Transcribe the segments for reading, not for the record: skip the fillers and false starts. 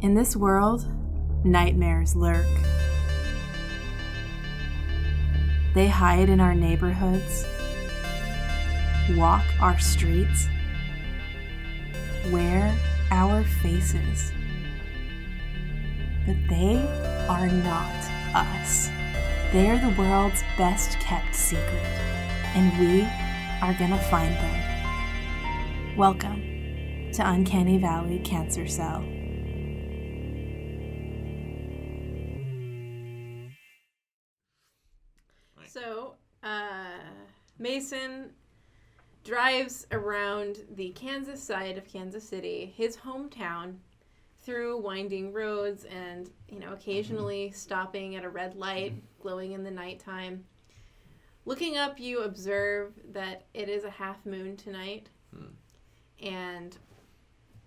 In this world, nightmares lurk. They hide in our neighborhoods, walk our streets, wear our faces. But they are not us. They are the world's best kept secret, and we are gonna find them. Welcome to Uncanny Valley Cancer Cell. So, Mason drives around the Kansas side of Kansas City, his hometown, through winding roads and, occasionally stopping at a red light, glowing in the nighttime. Looking up, you observe that it is a half moon tonight. And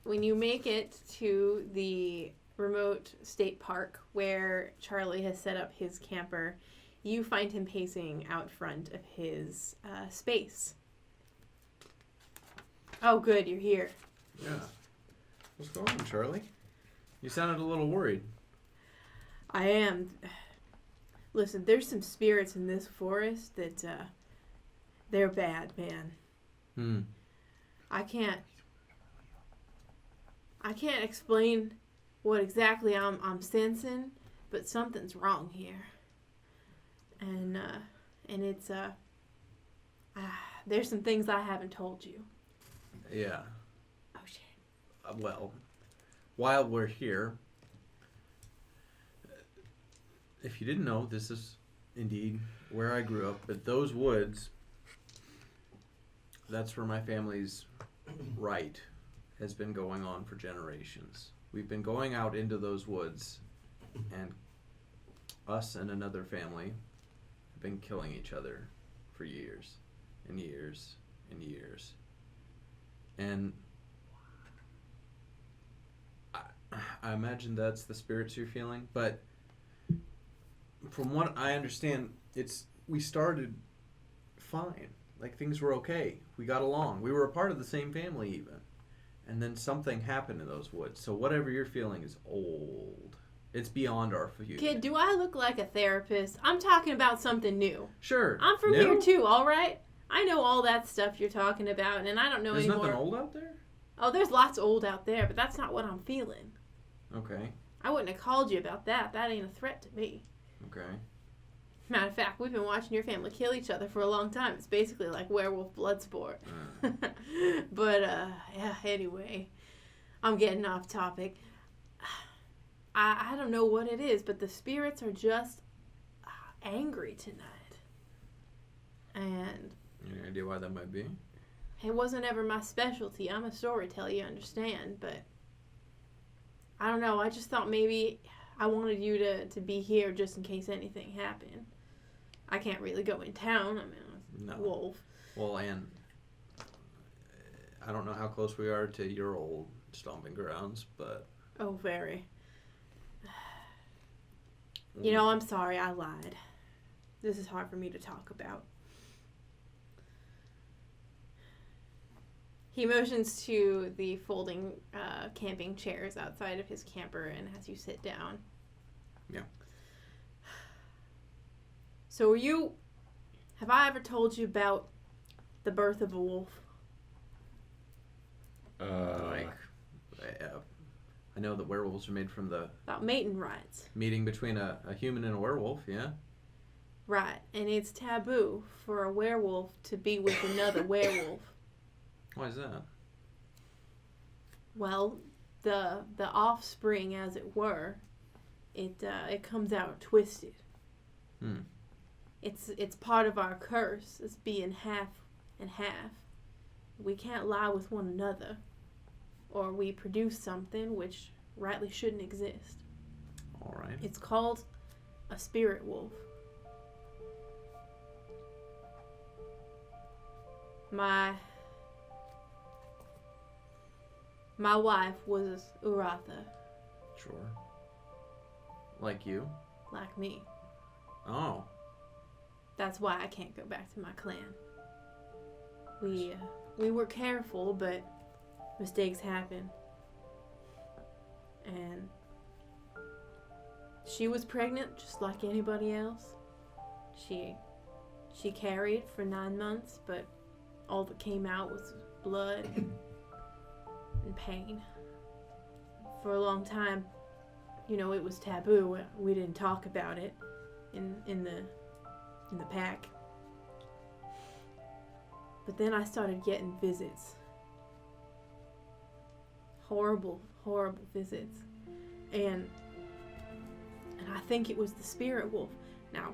when you make it to the remote state park where Charlie has set up his camper, you find him pacing out front of his space. Oh, good, you're here. Yeah. What's going on, Charlie? You sounded a little worried. I am. Listen, there's some spirits in this forest that, they're bad, man. I can't explain what exactly I'm sensing, but something's wrong here. And it's, there's some things I haven't told you. Yeah. Oh, shit. Well, while we're here, if you didn't know, this is indeed where I grew up. But those woods, that's where my family's rite has been going on for generations. We've been going out into those woods, and us and another family have been killing each other for years and years and years. And I imagine that's the spirits you're feeling, but from what I understand, we started fine. Like, things were okay. We got along. We were a part of the same family even. And then something happened in those woods. So whatever you're feeling is old. It's beyond our feud. Kid, do I look like a therapist? I'm talking about something new. Sure. I'm from here too, all right? I know all that stuff you're talking about, and I don't know anymore. There's nothing old out there? Oh, there's lots old out there, but that's not what I'm feeling. Okay. I wouldn't have called you about that. That ain't a threat to me. Okay. Matter of fact, we've been watching your family kill each other for a long time. It's basically like werewolf blood sport. But, yeah, anyway. I'm getting off topic. I don't know what it is, but the spirits are just angry tonight. And Any idea why that might be? it wasn't ever my specialty. I'm a storyteller, you understand, but I don't know. I just thought maybe I wanted you to be here just in case anything happened. I can't really go in town. I mean, I'm a wolf. Well, and I don't know how close we are to your old stomping grounds, but... Oh, very. I'm sorry, I lied. This is hard for me to talk about. He motions to the folding camping chairs outside of his camper and has you sit down. Yeah. So have I ever told you about the birth of a wolf? I know that werewolves are made from the... About mating rights. Meeting between a human and a werewolf, yeah? Right, and it's taboo for a werewolf to be with another werewolf. Why is that? Well, the offspring, as it were, it comes out twisted. It's part of our curse. It's being half and half. We can't lie with one another, or we produce something which rightly shouldn't exist. All right. It's called a spirit wolf. My wife was Uratha. Sure. Like you? Like me. Oh. That's why I can't go back to my clan. We were careful, but mistakes happen. And She was pregnant just like anybody else. She carried for 9 months, but all that came out was blood and pain. For a long time, it was taboo. We didn't talk about it in the pack. But then I started getting visits. Horrible, horrible visits. And I think it was the spirit wolf. Now,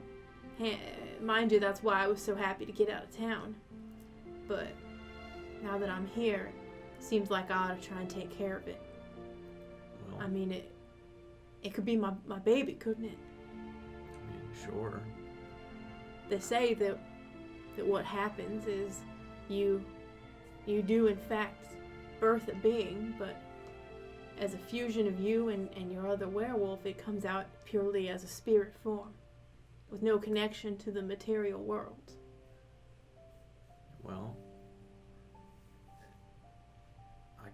mind you, that's why I was so happy to get out of town. But now that I'm here, it seems like I ought to try and take care of it. Well, I mean, it could be my baby, couldn't it? I mean, sure. They say that what happens is you do in fact birth a being, but as a fusion of you and your other werewolf, it comes out purely as a spirit form, with no connection to the material world. Well, I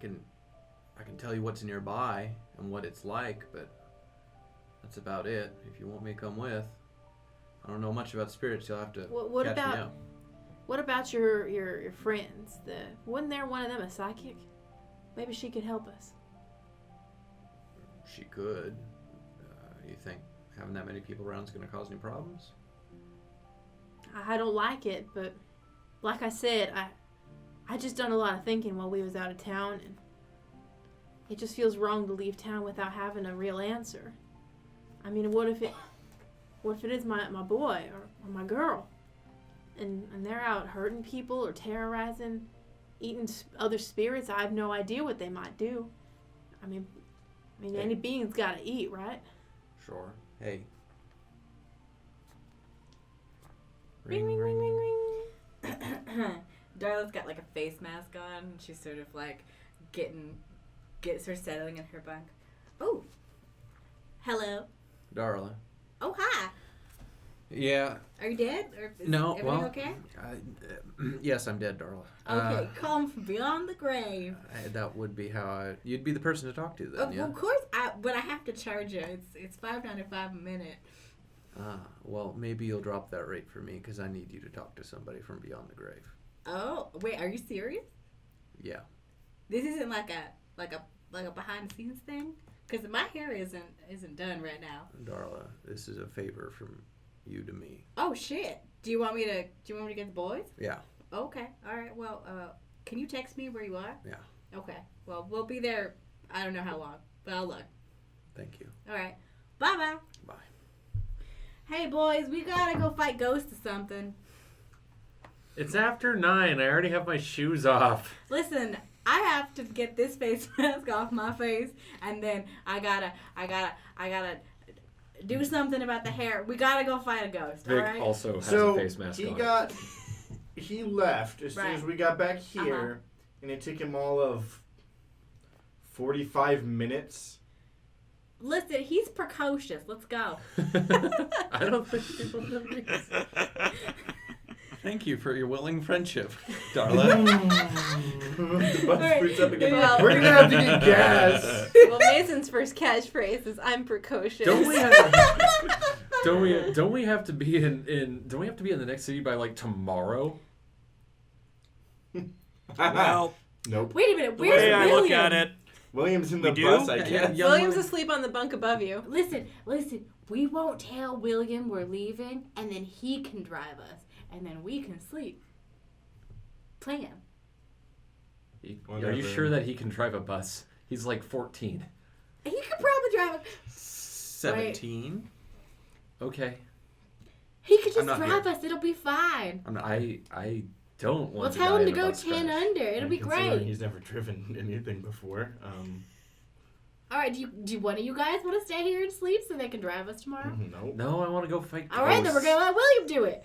can tell you what's nearby and what it's like, but that's about it. If you want me to come with, I don't know much about spirits. You'll have to catch me up. What about your friends? Wasn't there one of them a psychic? Maybe she could help us. She could. You think having that many people around is going to cause any problems? I don't like it, but like I said, I just done a lot of thinking while we was out of town, and it just feels wrong to leave town without having a real answer. I mean, what if it is my boy or my girl, and they're out hurting people or terrorizing, eating other spirits? I have no idea what they might do. I mean, Hey. any being's got to eat, right? Sure. Hey. Ring, ring, ring, ring, ring. Darla's got like a face mask on, and she's sort of like gets her settling in her bunk. Oh, hello. Darla. Oh, hi. Yeah. Are you dead? Or is No. everything Well. okay? Yes, I'm dead, Darla. Okay, come from beyond the grave. That would be how you'd be the person to talk to then. Oh, Yeah. of course, but I have to charge you. It's $5.95 a minute. Well, maybe you'll drop that rate for me because I need you to talk to somebody from beyond the grave. Oh, wait, are you serious? Yeah. This isn't like a behind the scenes thing? Because my hair isn't done right now. Darla, this is a favor from you to me. Oh shit! Do you want me to get the boys? Yeah. Okay. All right. Well, can you text me where you are? Yeah. Okay. Well, we'll be there. I don't know how long, but I'll look. Thank you. All right. Bye. Bye. Hey boys, we gotta go fight ghosts or something. It's after 9. I already have my shoes off. Listen, I have to get this face mask off my face, and then I gotta do something about the hair. We gotta go fight a ghost. Vic all right? also has So a face mask on. he left as soon as we got back here, and it took him all of 45 minutes. Listen, he's precocious. Let's go. I don't think people know this. Thank you for your willing friendship, Darla. The bus boots up again. Well- We're gonna have to get gas. Well, Mason's first catchphrase is "I'm precocious." Don't we have to be in the next city by like tomorrow? Well, Nope. Wait a minute. the Where's way I William? look at it, William's in the We do? bus, I guess. Yeah. William's asleep on the bunk above you. Listen. We won't tell William we're leaving, and then he can drive us, and then we can sleep. Plan. Are you Whatever. sure that he can drive a bus? He's like 14. He could probably drive. 17. Okay. He could I'm just not drive here. us. It'll be fine. I don't want We'll to tell die him to in a go bus 10 crash. under. It'll be Considering great. He's never driven anything before. All right. Do one of you guys want to stay here and sleep so they can drive us tomorrow? Nope. No, I want to go fight All right, then we're gonna let William do it.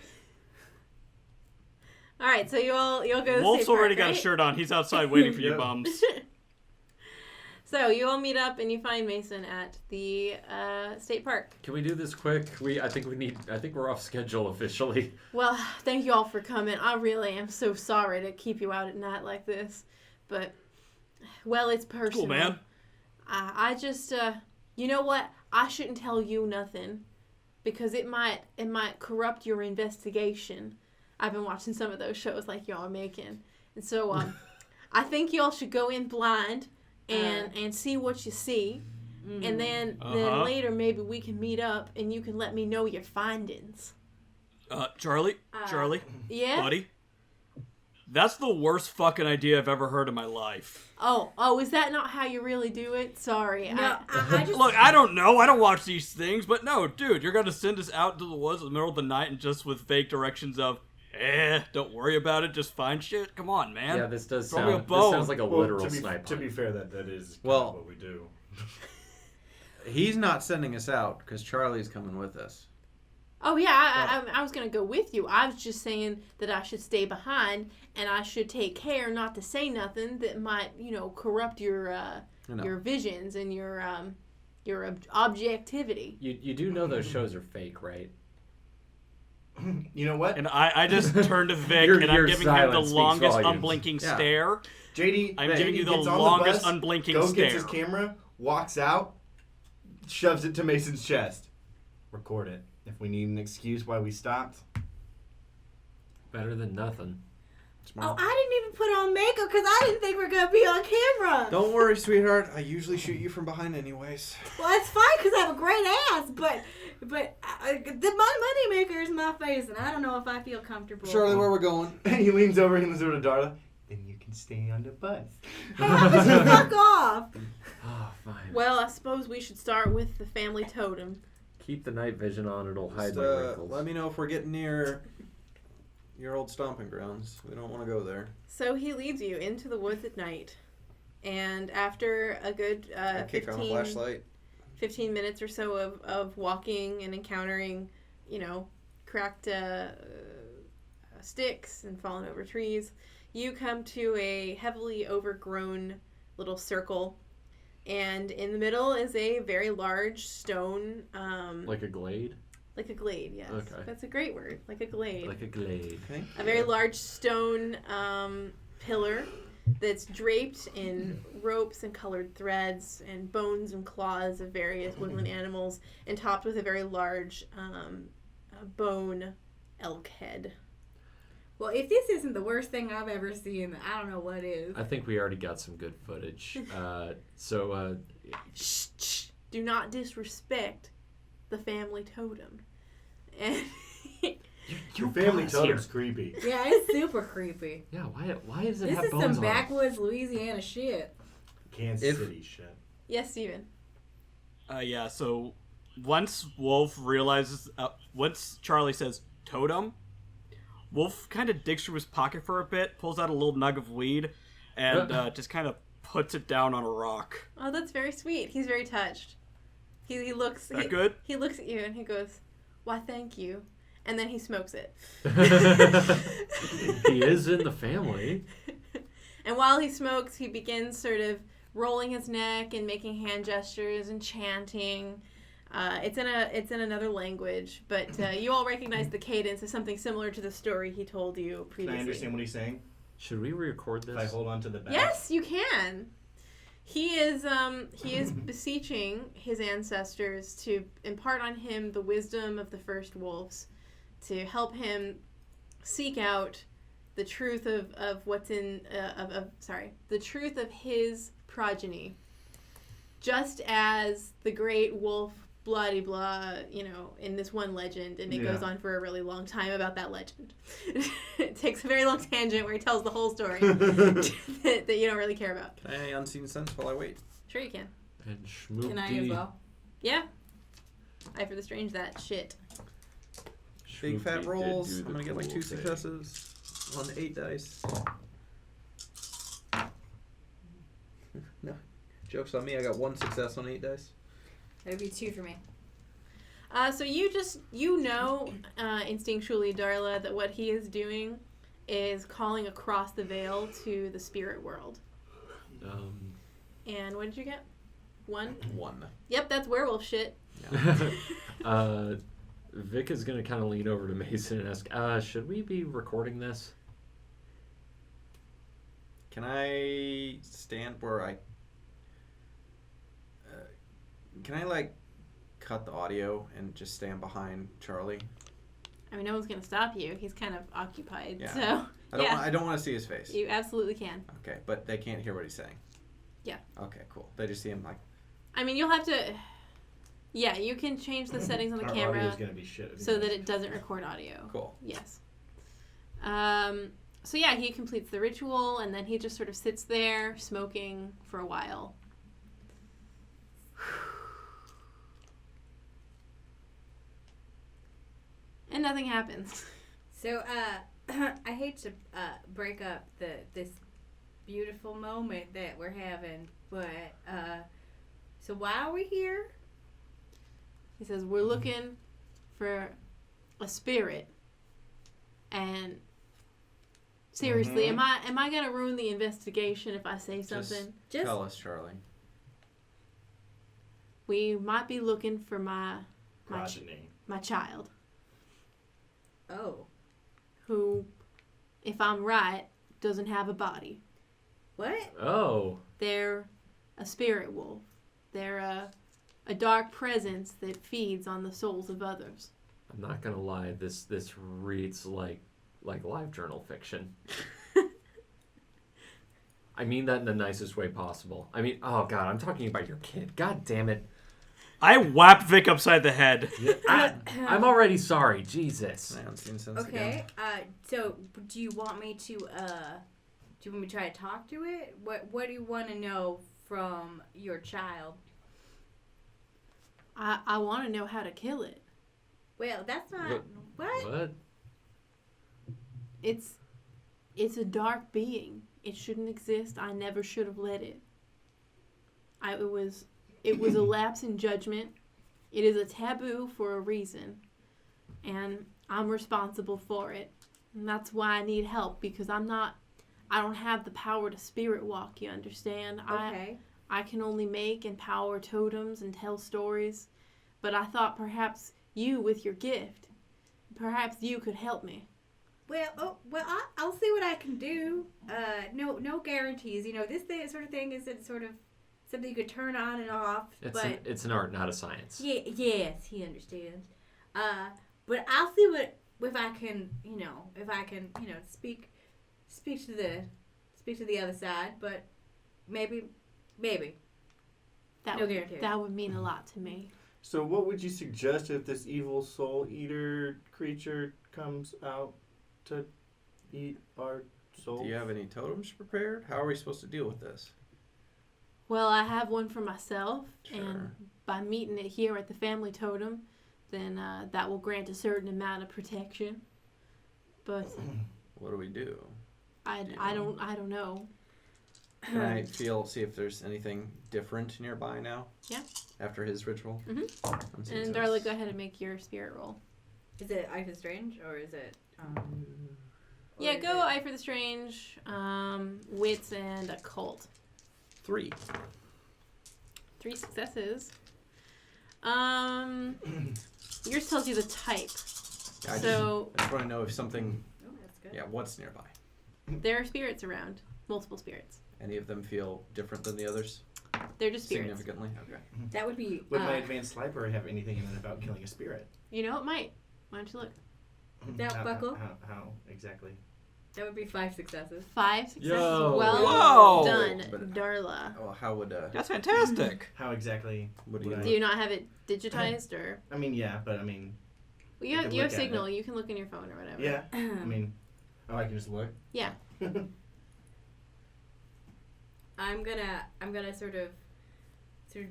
All right, so you'll go to the Wolf's state park, already got a right? shirt on. He's outside waiting for you Yep. bums. So you all meet up and you find Mason at the state park. Can we do this quick? I think we're off schedule officially. Well, thank you all for coming. I really am so sorry to keep you out at night like this, but well, it's personal. Cool, man. I just, you know what? I shouldn't tell you nothing because it might corrupt your investigation. I've been watching some of those shows like y'all are making. And so I think y'all should go in blind and see what you see. And then later maybe we can meet up and you can let me know your findings. Charlie? Yeah? Buddy? That's the worst fucking idea I've ever heard in my life. Oh, is that not how you really do it? Sorry. No, I just... Look, I don't know. I don't watch these things, but no, dude, you're gonna send us out into the woods in the middle of the night and just with vague directions of, don't worry about it, just find shit? Come on, man. Yeah, this does Throw me a sound. bone. This sounds like a literal sniper. To be fair, that is Well- what we do. He's not sending us out because Charlie's coming with us. Oh, yeah, I was going to go with you. I was just saying that I should stay behind and I should take care not to say nothing that might, corrupt your visions and your objectivity. You do know those shows are fake, right? You know what? And I just turned to Vic Your and I'm giving him the silence speaks longest volumes. unblinking Yeah. stare. JD, I'm giving you the gets on longest bus, unblinking Gets stare. his camera, walks out, shoves it to Mason's chest. Record it. If we need an excuse why we stopped. Better than nothing. Oh, I didn't even put on makeup because I didn't think we are going to be on camera. Don't worry, sweetheart. I usually shoot you from behind anyways. Well, it's fine because I have a great ass, but my moneymaker is my face, and I don't know if I feel comfortable. Charlie, where we're going? And he leans over to Darla. Then you can stay on the bus. Hey, how about you fuck off? Oh, fine. Well, I suppose we should start with the family totem. Keep the night vision on. It'll hide Just, my wrinkles. let me know if we're getting near your old stomping grounds. We don't want to go there. So he leads you into the woods at night. And after a good Kick on a 15, flashlight. 15 minutes or so of walking and encountering, cracked sticks and fallen over trees, you come to a heavily overgrown little circle. And in the middle is a very large stone. Like a glade? Like a glade, yes. Okay. That's a great word. Like a glade. Like a glade. Okay. A very large stone pillar that's draped in ropes and colored threads and bones and claws of various woodland animals and topped with a very large bone elk head. Well, if this isn't the worst thing I've ever seen, I don't know what is. I think we already got some good footage. Shh, shh. Do not disrespect the family totem. And Your family guys totem's here. creepy. Yeah, it's super creepy. Yeah, why does it This have is bones some on it? backwoods Louisiana shit. Kansas City shit. yes, Steven. Yeah, so once Charlie says totem, Wolf kind of digs through his pocket for a bit, pulls out a little nug of weed, and just kind of puts it down on a rock. Oh, that's very sweet. He's very touched. He looks. That good? He looks at you and he goes, "Why, thank you." And then he smokes it. He is in the family. And while he smokes, he begins sort of rolling his neck and making hand gestures and chanting. It's in another language, but you all recognize the cadence as something similar to the story he told you Can previously. I understand what he's saying? Should we record If I this? hold on to the back. Yes, you can. He is beseeching his ancestors to impart on him the wisdom of the first wolves, to help him seek out the truth of what's in the truth of his progeny. Just as the great wolf bloody blah, in this one legend, and it goes on for a really long time about that legend. It takes a very long tangent where he tells the whole story that you don't really care about. Can I unseen sense while I wait? Sure you can. And Schmoopty. Can I as well? Yeah. Eye for the strange, that shit. Big Schmoopty fat did rolls. do I'm the gonna get like cool 2 thing. successes on 8 dice. No. Joke's on me, I got 1 success on 8 dice. That'd be 2 for me. So you instinctually, Darla, that what he is doing is calling across the veil to the spirit world. And what did you get? 1? 1. Yep, that's werewolf shit. Vic is going to kind of lean over to Mason and ask, should we be recording this? Can I stand where I... can I, cut the audio and just stand behind Charlie? I mean, no one's gonna stop you. He's kind of occupied. Yeah. So I don't want to see his face. you absolutely can. Okay, but they can't hear what he's saying. Yeah. Okay, cool. They just see him like. I mean, you'll have to. Yeah, you can change the settings on the Our camera audio's gonna be shit. so that it doesn't record audio. Cool. Yes. So yeah, he completes the ritual, and then he just sort of sits there smoking for a while. And nothing happens. So, I hate to break up this beautiful moment that we're having, but so why are we here? He says, we're looking for a spirit. And seriously, am I gonna ruin the investigation if I say something? Just Tell us, Charlie. We might be looking for my progeny. my child, oh, who, if I'm right, doesn't have a body. what? Oh. They're a spirit wolf. They're a dark presence that feeds on the souls of others. I'm not gonna lie, this reads like live journal fiction. I mean that in the nicest way possible. I mean, oh god, I'm talking about your kid. God damn it. I whapped Vic upside the head. I'm already sorry. Jesus. I haven't seen since Okay. again. So do you want me to try to talk to it? What do you want to know from your child? I want to know how to kill it. Well, that's not What? It's a dark being. It shouldn't exist. I never should have let it. It was a lapse in judgment. It is a taboo for a reason, and I'm responsible for it. And that's why I need help, because I don't have the power to spirit walk, you understand? Okay. I can only make and power totems and tell stories, but I thought perhaps you, with your gift, perhaps you could help me. Well, I'll see what I can do. No guarantees. You know, this sort of thing is sort of something you could turn on and off. It's an art, not a science. Yeah, yes, he understands. But I'll see if I can, speak to the other side. But maybe. No guarantee. That would mean a lot to me. So what would you suggest if this evil soul eater creature comes out to eat our souls? Do you have any totems prepared? How are we supposed to deal with this? Well, I have one for myself, Sure. and by meeting it here at the family totem, then that will grant a certain amount of protection. But What do we do? I don't know. Can I see if there's anything different nearby now? Yeah. After his ritual? Mm-hmm. And Darla, go ahead and make your spirit roll. Is it Eye for Strange or is it? Yeah, go Eye for the Strange, Wits, and Occult. 3. 3 successes. Yours tells you the type. Yeah, I just want to know if something. Oh, that's good. Yeah, what's nearby? There are spirits around. Multiple spirits. Any of them feel different than the others? They're just spirits. Significantly? Okay. That would be. Would my advanced library have anything in it about killing a spirit? You know, it might. Why don't you look? That buckle? How exactly? That would be 5 successes. 5 successes. Yo. Well Whoa. done, But- Darla. Oh, how would That's fantastic. How exactly? What do would you Do you not have it digitized, or? I mean, yeah, but I mean, Well, I you can have look at Signal. You can look in your phone or whatever. yeah. I mean, I can just look. Yeah. I'm gonna sort of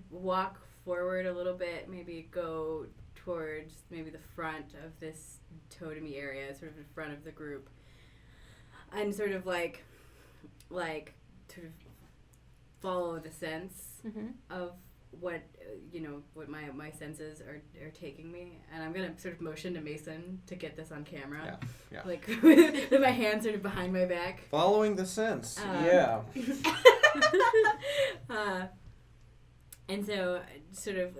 walk forward a little bit, maybe go towards maybe the front of this totemy area, sort of in front of the group, and sort of like sort of follow the sense Mm-hmm. of what what my senses are taking me, and I'm gonna sort of motion to Mason to get this on camera. Yeah. Like with my hands sort of behind my back. Following the sense. Yeah. And so sort of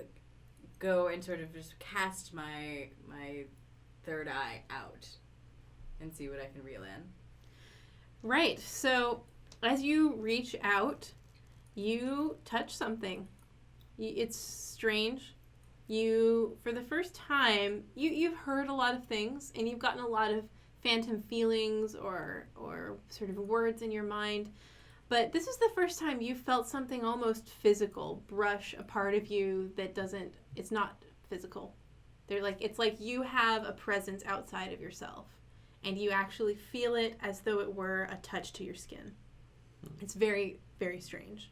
go and sort of just cast my third eye out and see what I can reel in. Right. So, as you reach out, you touch something. It's strange. you, for the first time, you've heard a lot of things, and you've gotten a lot of phantom feelings or sort of words in your mind. But this is the first time you felt something almost physical brush a part of you that doesn't, it's not physical. It's like you have a presence outside of yourself, and you actually feel it as though it were a touch to your skin. It's very, very strange.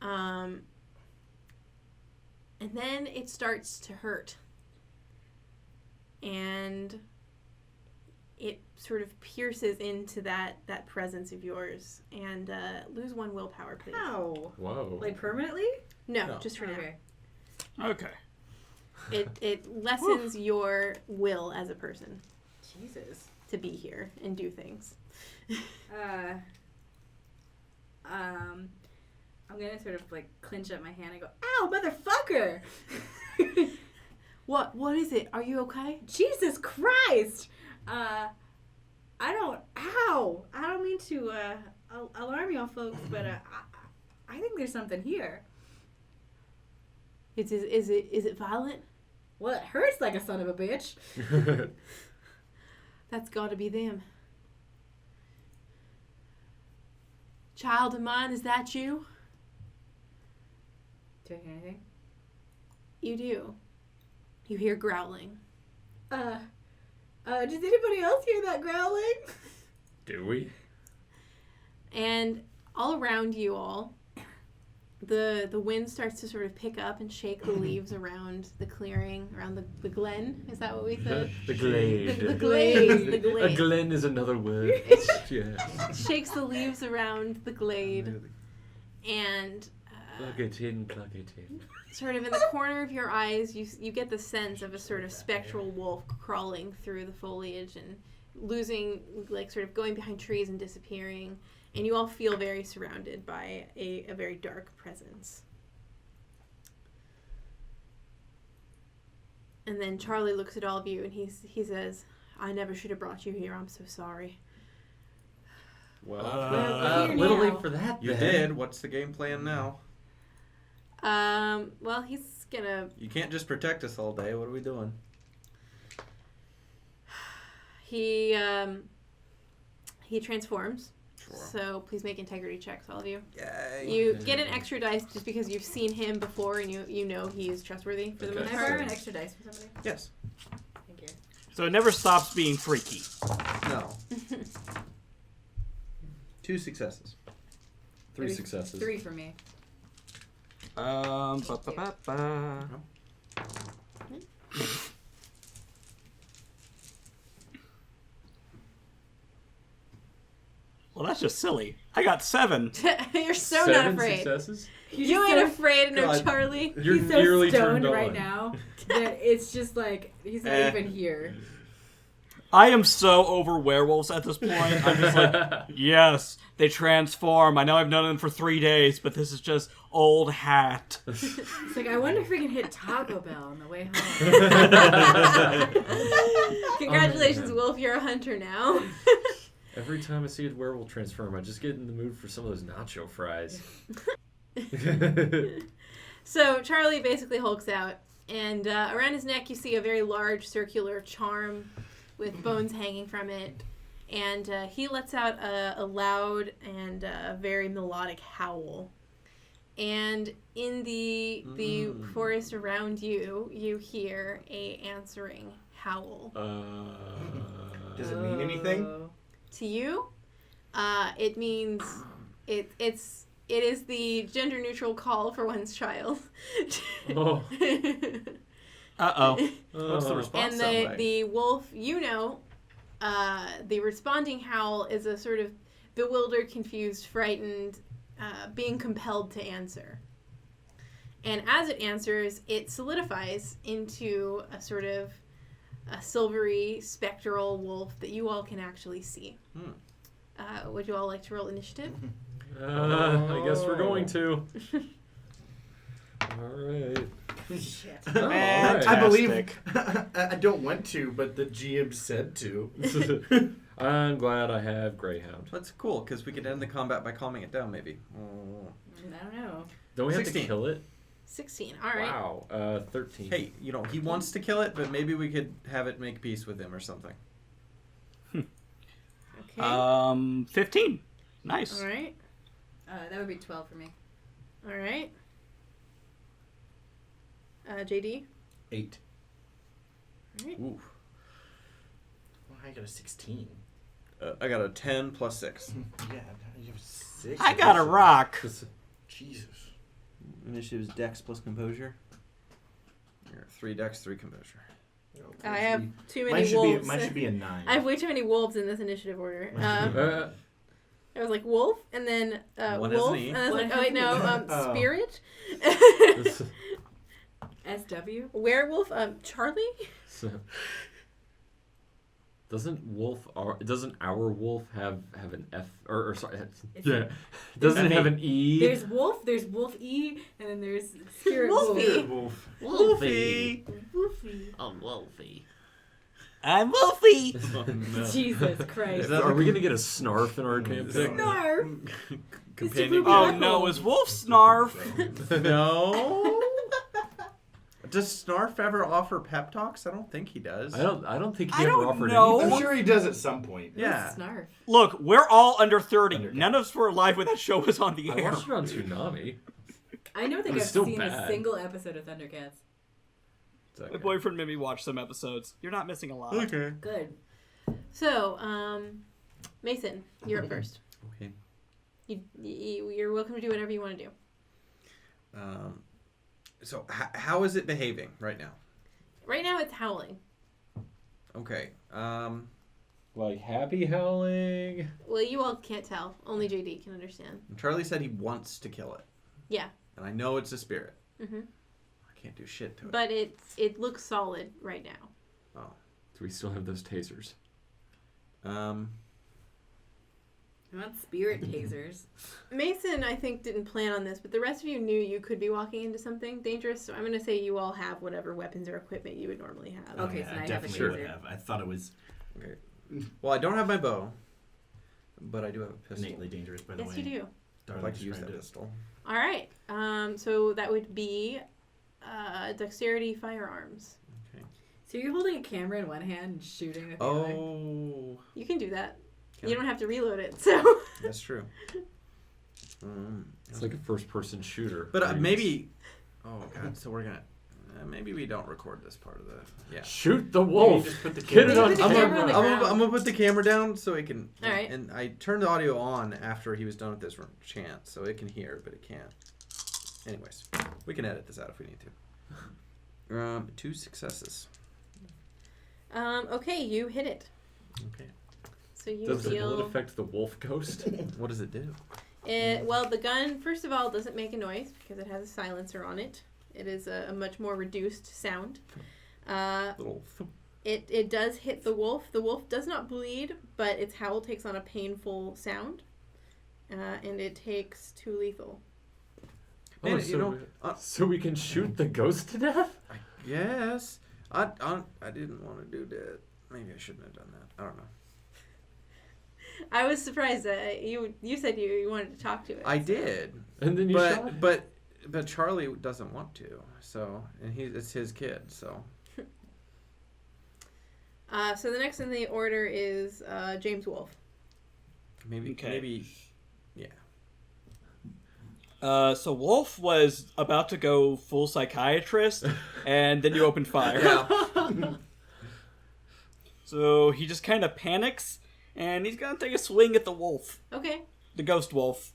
And then it starts to hurt. And it sort of pierces into that presence of yours. And lose 1 willpower, please. Ow. Whoa. Like permanently? No, just for Okay. now. Okay. It lessens your will as a person Jesus. to be here and do things. I'm gonna sort of like clench up my hand and go, "Ow, motherfucker!" What is it? Are you okay? Jesus Christ! I don't mean to alarm y'all folks, but I think there's something here. Is it violent? Well, it hurts like a son of a bitch. That's got to be them. Child of mine, is that you? Do I hear anything? You do. You hear growling. Does anybody else hear that growling? Do we? And all around you all, the wind starts to sort of pick up and shake the leaves around the clearing, around the glen. Is that what we said? The glade. The glade. The glade. A glen is another word. Yeah. Shakes the leaves around the glade. And Plug it in, plug it in. sort of in the corner of your eyes, you get the sense of a sort of spectral wolf crawling through the foliage and losing, like sort of going behind trees and disappearing. And you all feel very surrounded by a very dark presence. And then Charlie looks at all of you and he says, "I never should have brought you here. I'm so sorry." Well, Well, we're little here late now. for that. You then. did. What's the game plan now? Well, he's gonna... You can't just protect us all day. What are we doing? He transforms. Sure. So please make integrity checks, all of you. Yay. You get an extra dice just because you've seen him before and you know he is trustworthy for the Okay. most Can I part. borrow an extra dice from somebody? Yes. Thank you. So it never stops being freaky. No. 2 successes. 3 successes. 3 for me. Ba-ba-ba-ba. Well, that's just silly. I got 7. You're so 7 not afraid. successes? You ain't afraid of no God. Charlie. You're He's so nearly stoned turned right on. now that it's just like he's not even here. I am so over werewolves at this point. I'm just like, yes, they transform. I know I've known them for 3 days, but this is just old hat. It's like, I wonder if we can hit Taco Bell on the way home. Congratulations, Wolf. You're a hunter now. Every time I see a werewolf transform, I just get in the mood for some of those nacho fries. So Charlie basically hulks out, and around his neck you see a very large circular charm with bones hanging from it, and he lets out a loud and very melodic howl. And in the forest around you, you hear a answering howl. Does it mean anything? To you, it means it is the gender neutral call for one's child. Oh. Uh-oh. What's the response And sound like? the wolf, the responding howl is a sort of bewildered, confused, frightened, being compelled to answer. And as it answers, it solidifies into a sort of a silvery, spectral wolf that you all can actually see. Would you all like to roll initiative? I guess we're going to. Alright. Shit. Fantastic. I believe I don't want to, but the GM said to. I'm glad I have Greyhound. That's cool, because we could end the combat by calming it down, maybe. I don't know. Don't we have 16. to kill it? 16. All right. Wow. 13. Hey, he wants to kill it, but maybe we could have it make peace with him or something. Okay. 15. Nice. All right. That would be 12 for me. All right. JD. 8. All right. Ooh. Well, I got a 16. I got a 10 plus 6. Yeah, you have 6. I got a rock. Jesus. Initiative is Dex plus Composure. You're 3 Dex, 3 Composure. I have too many wolves. Mine should be a 9. I have way too many wolves in this initiative order. I was like wolf, and then One has wolf, an E. and I was like, oh wait, no, spirit, SW? werewolf, Charlie. So, doesn't our wolf have an F or sorry? Yeah, doesn't it have an E? There's wolf E, and then there's spirit Wolfie. wolf. Wolfie! Wolfie. Oh, Wolfie. I'm Wolfie. Oh, no. Jesus Christ. Are we gonna get a snarf in our campaign? Snarf. Companion. Oh no, is Wolf Snarf? No. Does Snarf ever offer pep talks? I don't think he does. I don't think I he ever don't offered know. I'm anything. sure he does at some point. Yeah. Snarf. Look, we're all under 30. Under- None of us were alive when that show was on the I air. watched it on Toonami. I don't think It was I've still seen a bad. single episode of Thundercats. It's okay. My boyfriend made me watch some episodes. You're not missing a lot. Okay. Good. So, Mason, you're up first. Okay. You're welcome to do whatever you want to do. So how is it behaving right now? Right now, it's howling. Okay. Like happy howling. Well, you all can't tell. Only JD can understand. Charlie said he wants to kill it. Yeah. And I know it's a spirit. Mm-hmm. I can't do shit to it. But it looks solid right now. Oh. Do we still have those tasers? I want spirit tasers. Mason, I think, didn't plan on this, but the rest of you knew you could be walking into something dangerous, so I'm going to say you all have whatever weapons or equipment you would normally have. Okay, yeah, so now I you have a definitely would taser. have. I thought it was Okay. Well, I don't have my bow, but I do have a pistol. innately dangerous, by the Yes, way. you do. I'd like to use that pistol. All right. So that would be dexterity firearms. Okay. So you're holding a camera in one hand and shooting with the other? Oh, You can do that. Can You I? don't have to reload it, so... That's true. It's like a first-person shooter. But maybe. Oh god. So we're gonna. Maybe we don't record this part of the. Yeah. shoot the wolf. Just put the Get it camera- on Put the I'm camera on the gonna, ground. I'm gonna put the camera down so it can. All right. And I turned the audio on after he was done with this chant, so it can hear, but it can't. Anyways, we can edit this out if we need to. 2 successes. Okay, you hit it. Okay. So you Does the bullet deal... affect the wolf ghost? What does it do? Well, the gun, first of all, doesn't make a noise because it has a silencer on it. It is a much more reduced sound. Little. It does hit the wolf. The wolf does not bleed, but its howl takes on a painful sound. And it takes 2 lethal. Man, Oh, so we can shoot the ghost to death? Yes. I didn't want to do that. Maybe I shouldn't have done that. I don't know. I was surprised that you said you wanted to talk to it. I so. did. And then you shot it. But Charlie doesn't want to. So, and it's his kid. So. So the next in the order is James Wolfe. Maybe. So Wolf was about to go full psychiatrist, and then you opened fire. Yeah. So he just kind of panics, and he's gonna take a swing at the wolf, Okay. the ghost wolf.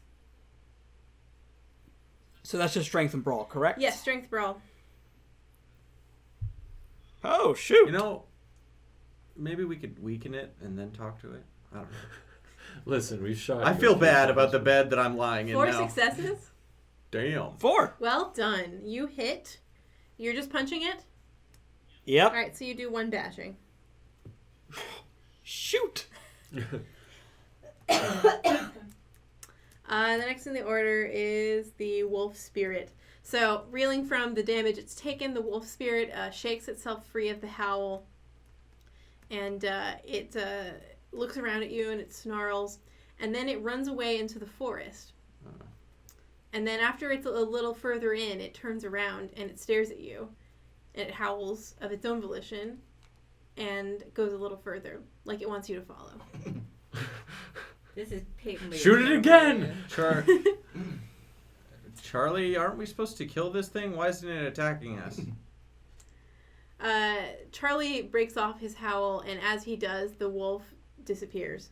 So that's just strength and brawl, correct? Yes, strength brawl. Oh shoot! Maybe we could weaken it and then talk to it. I don't know. Listen, we've shot. I you feel a few bad times. about the bed that I'm lying in 4 now. successes. Damn. 4. Well done. You hit. You're just punching it? Yep. All right, so you do 1 bashing. Shoot. The next in the order is the wolf spirit. So, reeling from the damage it's taken, the wolf spirit shakes itself free of the howl, and it looks around at you and it snarls, and then it runs away into the forest. And then after it's a little further in, it turns around and it stares at you. And it howls of its own volition and goes a little further, like it wants you to follow. This is patently. Shoot it again! Charlie, aren't we supposed to kill this thing? Why isn't it attacking us? Charlie breaks off his howl, and as he does, the wolf disappears.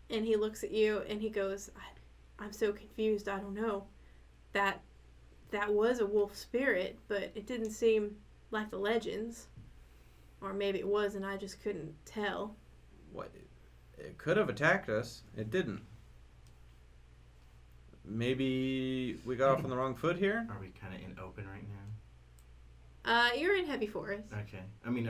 And he looks at you and he goes, I'm so confused, I don't know. That was a wolf spirit, but it didn't seem like the legends. Or maybe it was and I just couldn't tell. What? It could have attacked us. It didn't. Maybe we got off on the wrong foot here? Are we kind of in open right now? You're in heavy forest. Okay. I mean,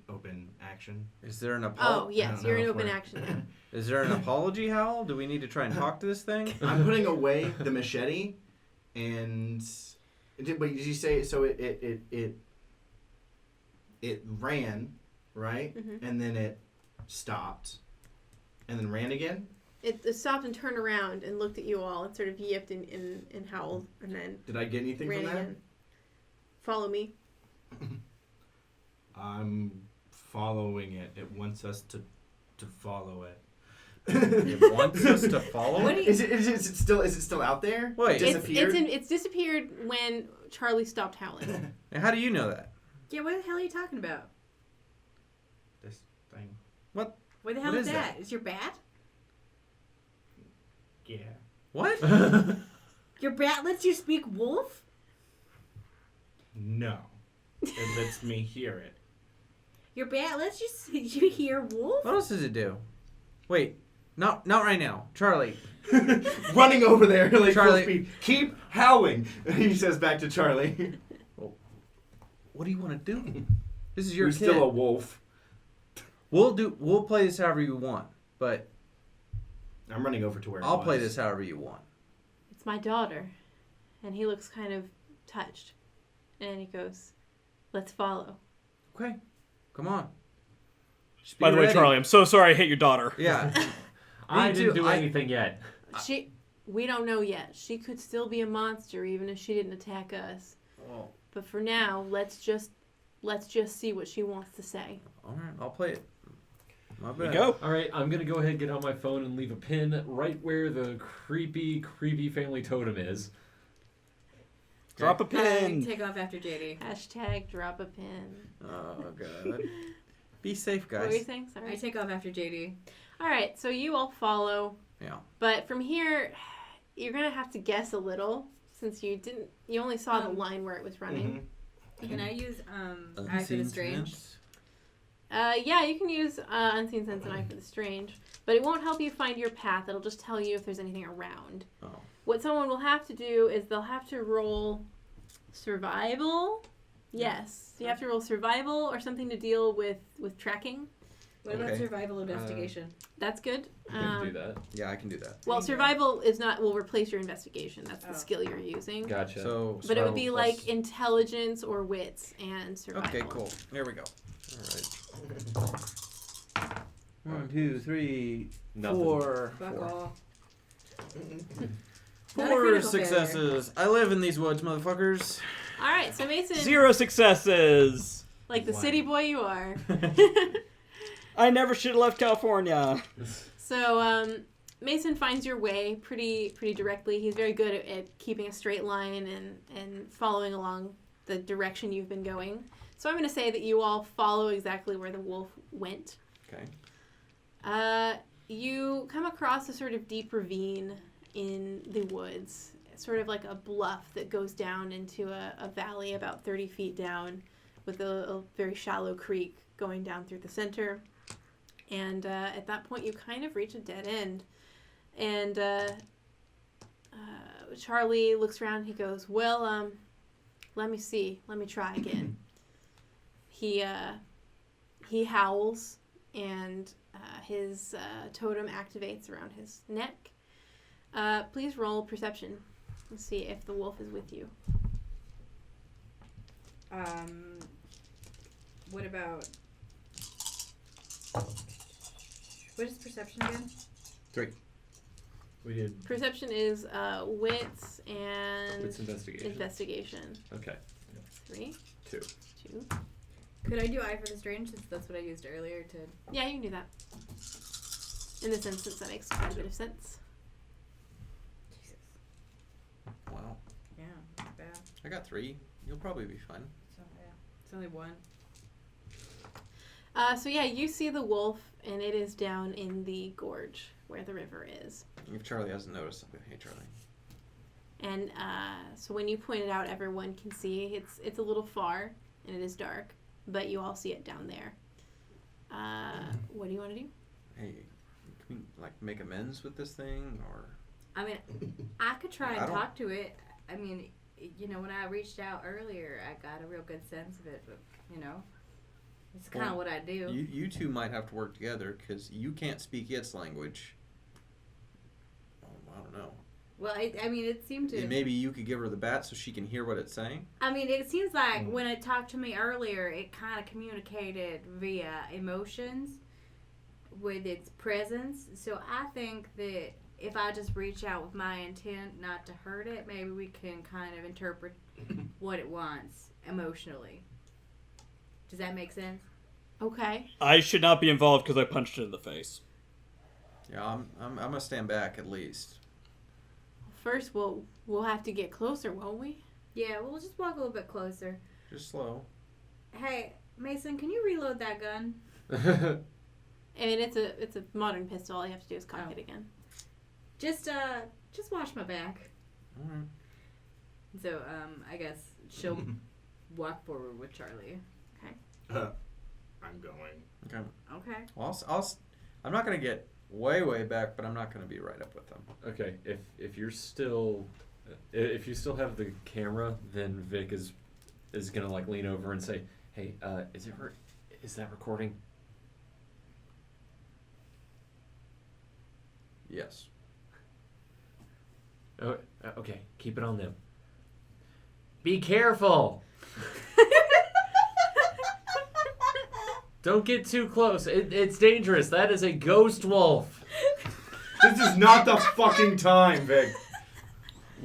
open action. Is there an Oh, apology? yes, you're in open action now. Is there an apology howl? Do we need to try and talk to this thing? I'm putting away the machete, and wait, did you say so? It ran, right? Mm-hmm. And then it stopped, and then ran again. It stopped and turned around and looked at you all and sort of yipped and howled and then Did I get anything ran from that? again. Follow me. I'm following it. It wants us to follow it. It wants us to follow What it? do you- Is it still out there? Wait. Disappeared? It's disappeared when Charlie stopped howling. How do you know that? Yeah, what the hell are you talking about? This thing. What the hell What is is that? Is your bat? Yeah. What? Your bat lets you speak wolf? No. It lets me hear it. Your bat lets you hear wolf? What else does it do? Wait. Not right now. Charlie. Running over there like Charlie. full speed. Keep howling. He says back to Charlie. What do you want to do? This is your You're kid. still a wolf. We'll play this however you want, but I'm running over to where I'll it was. play this however you want. It's my daughter. And he looks kind of touched. And he goes, let's follow. Okay. Come on. Just be By the way, ready. Charlie, I'm so sorry I hit your daughter. Yeah. I Me didn't too. do anything yet. We don't know yet. She could still be a monster even if she didn't attack us. Oh, But for now, let's just see what she wants to say. all right. I'll play it. My There bad. you go. All right, I'm going to go ahead and get on my phone and leave a pin right where the creepy family totem is. Drop a pin. Take off after JD. Hashtag drop a pin. Oh, God. Be safe, What were you guys. saying? Sorry. I take off after JD. All right, so you all follow. Yeah. But from here, you're going to have to guess a little since you only saw the line where it was running. Can I use Eye for the Strange? Yeah, you can use Unseen Sense and Eye for the Strange, but it won't help you find your path. It'll just tell you if there's anything around. Oh. What someone will have to do is they'll have to roll survival. Yes, you have to roll survival or something to deal with tracking. What about Okay. survival investigation? That's good. I can do that. Yeah, I can do that. Well, survival will replace your investigation. That's the skill you're using. Gotcha. So, But it would be survival like plus- intelligence or wits and survival. Okay, cool. Here we go. All right. 1, 2, 3, Nothing. 4. Fuck all. Not a 4 critical successes. I live in these woods, motherfuckers. All right, so Mason, 0 successes. like the city boy you are. I never should have left California. So Mason finds your way pretty directly. He's very good at keeping a straight line and following along the direction you've been going. So I'm going to say that you all follow exactly where the wolf went. Okay. You come across a sort of deep ravine in the woods, sort of like a bluff that goes down into a valley about 30 feet down with a very shallow creek going down through the center. And at that point, you kind of reach a dead end. And Charlie looks around. He goes, well, let me see. Let me try again. He howls, and his totem activates around his neck. Please roll perception. Let's see if the wolf is with you. What about... What is perception again? 3. We did. Perception is wits and Wits investigation. investigation. Okay. 3, 2. 2. Could I do eye for the strange since that's what I used earlier to... Yeah, you can do that. In this instance, that makes quite a bit of sense. Jesus. Wow. Yeah, not bad. I got 3. You'll probably be fine. So, yeah. It's only 1. So yeah, you see the wolf, and it is down in the gorge where the river is. If Charlie hasn't noticed, I'll be, hey, Charlie. And so when you point it out, everyone can see. It's a little far, and it is dark, but you all see it down there. What do you want to do? Hey, can we, like, make amends with this thing, or... I mean, I could try I and don't- talk to it. I mean, you know, when I reached out earlier, I got a real good sense of it, but, you know, it's kind of Well, what I do. You two might have to work together, because you can't speak its language. Oh, I don't know. Well, I mean, it seemed to... And maybe you could give her the bat so she can hear what it's saying? I mean, it seems like when it talked to me earlier, it kind of communicated via emotions with its presence. So I think that if I just reach out with my intent not to hurt it, maybe we can kind of interpret what it wants emotionally. Does that make sense? Okay. I should not be involved because I punched it in the face. Yeah, I'm gonna stand back at least. First, we'll have to get closer, won't we? Yeah, we'll just walk a little bit closer. Just slow. Hey, Mason, can you reload that gun? I mean, it's a modern pistol. All you have to do is cock it again. Just watch my back. All right. So, I guess she'll walk forward with Charlie. I'm going. Okay. Okay. Well, I'm not gonna get way back, but I'm not gonna be right up with them. Okay, if you still have the camera, then Vic is gonna like lean over and say, "Hey, is that recording?" Yes. Oh, okay, keep it on them. Be careful. Don't get too close. It's dangerous. That is a ghost wolf. This is not the fucking time, Vic.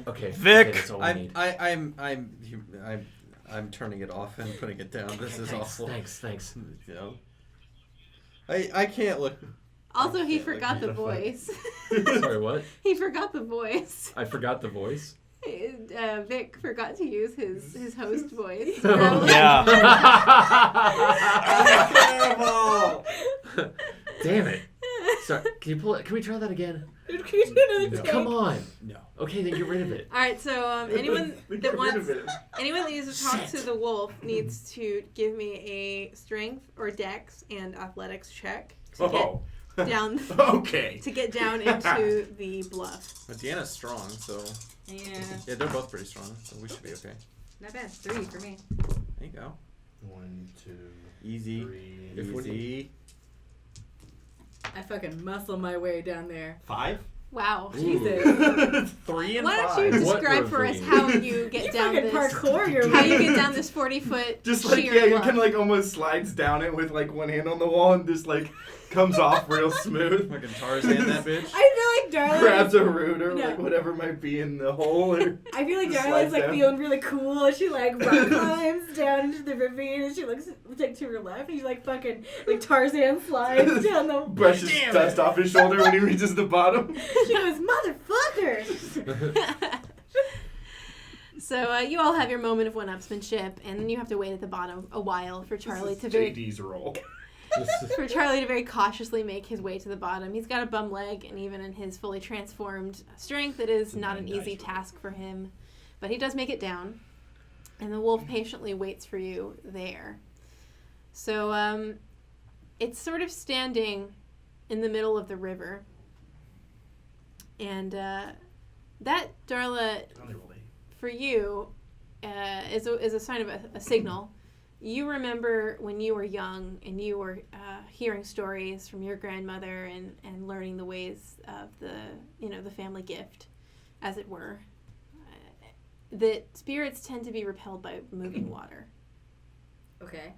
Okay, Vic! okay, that's all we need. I'm turning it off and putting it down. This is awful. Thanks. You know. I can't look. Also, he Yeah, like forgot the he's a voice. Sorry, what? He forgot the voice. I forgot the voice. Vic forgot to use his host voice. Yeah. Terrible. Damn it. Sorry, can we try that again? Can you do another take? Come on. No. Okay, then get rid of it. All right, so anyone Get that rid wants of it. anyone that needs to talk Shit. to the wolf needs to give me a strength or dex and athletics check to Oh. get down Okay. to get down into the bluff. But Deanna's strong, so Yeah, yeah, they're both pretty strong, so we should be okay. not bad. 3 for me. There you go. 1, 2, Easy. 3, Easy. I fucking muscle my way down there. 5. Wow. Jesus. 3 and Why don't 5. you What describe for us ravine? how you get down fucking this parkour your how you way. get down this 40-foot Just like, sheer yeah, you bluff. kind of like almost slides down it with like one hand on the wall and just like comes off real smooth. Fucking Tarzan that bitch. I feel like Darla Grabs a root or No. like whatever might be in the hole. Or I feel like Just Darla's slides like down. feeling really cool and she like rock climbs down into the ravine and she looks like to her left and she like fucking like Tarzan slides down the brushes Damn dust it. off his shoulder when he reaches the bottom. she goes, motherfucker. So you all have your moment of one-upsmanship, and then you have to wait at the bottom a while for Charlie to JD's roll. very cautiously make his way to the bottom. He's got a bum leg, and even in his fully transformed strength, it is not an easy task for him. But he does make it down, and the wolf patiently waits for you there. So it's sort of standing in the middle of the river, and that, Darla, for you, is a sign of a signal. You remember when you were young and you were hearing stories from your grandmother and learning the ways of the family gift, as it were, that spirits tend to be repelled by moving water. Okay.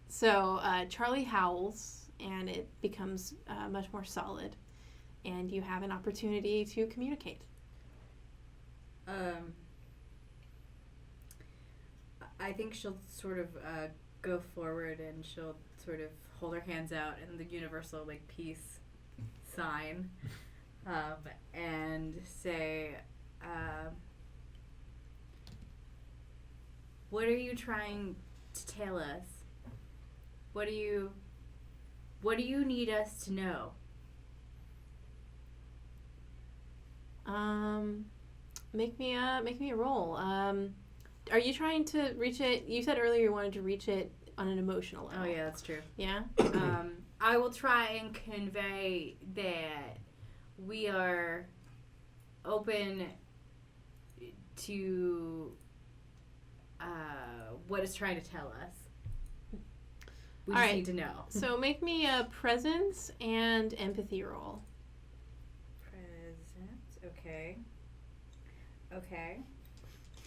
So Charlie howls and it becomes much more solid. and you have an opportunity to communicate. I think she'll sort of go forward and she'll sort of hold her hands out in the universal like peace sign, and say, "What are you trying to tell us? What do you need us to know?" Make me a roll. Are you trying to reach it? You said earlier you wanted to reach it on an emotional level. Oh yeah, that's true. Yeah? I will try and convey that we are open to what it's trying to tell us. We just need to know. So make me a presence and empathy roll. Presence. Okay. Okay.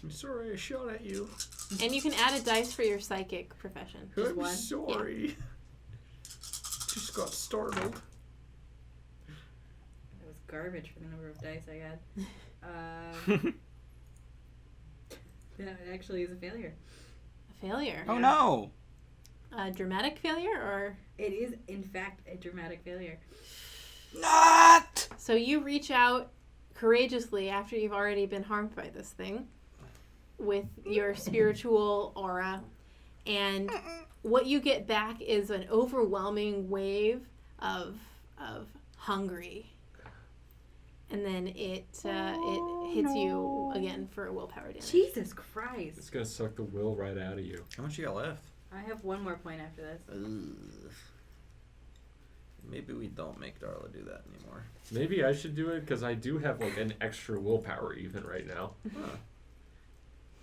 I'm sorry I shot at you. And you can add a dice for your psychic profession. Just I'm one? sorry. Just got startled. That was garbage for the number of dice I had. That actually is a failure. A failure. Oh no! A dramatic failure, or? It is, in fact, a dramatic failure. Not! So you reach out courageously after you've already been harmed by this thing with your spiritual aura, and what you get back is an overwhelming wave of hungry, and then it hits you again for a willpower damage. Jesus Christ. It's gonna suck the will right out of you. How much you got left? I have one more point after this. Ugh. Maybe we don't make Darla do that anymore. Maybe I should do it because I do have like an extra willpower even right now. Huh.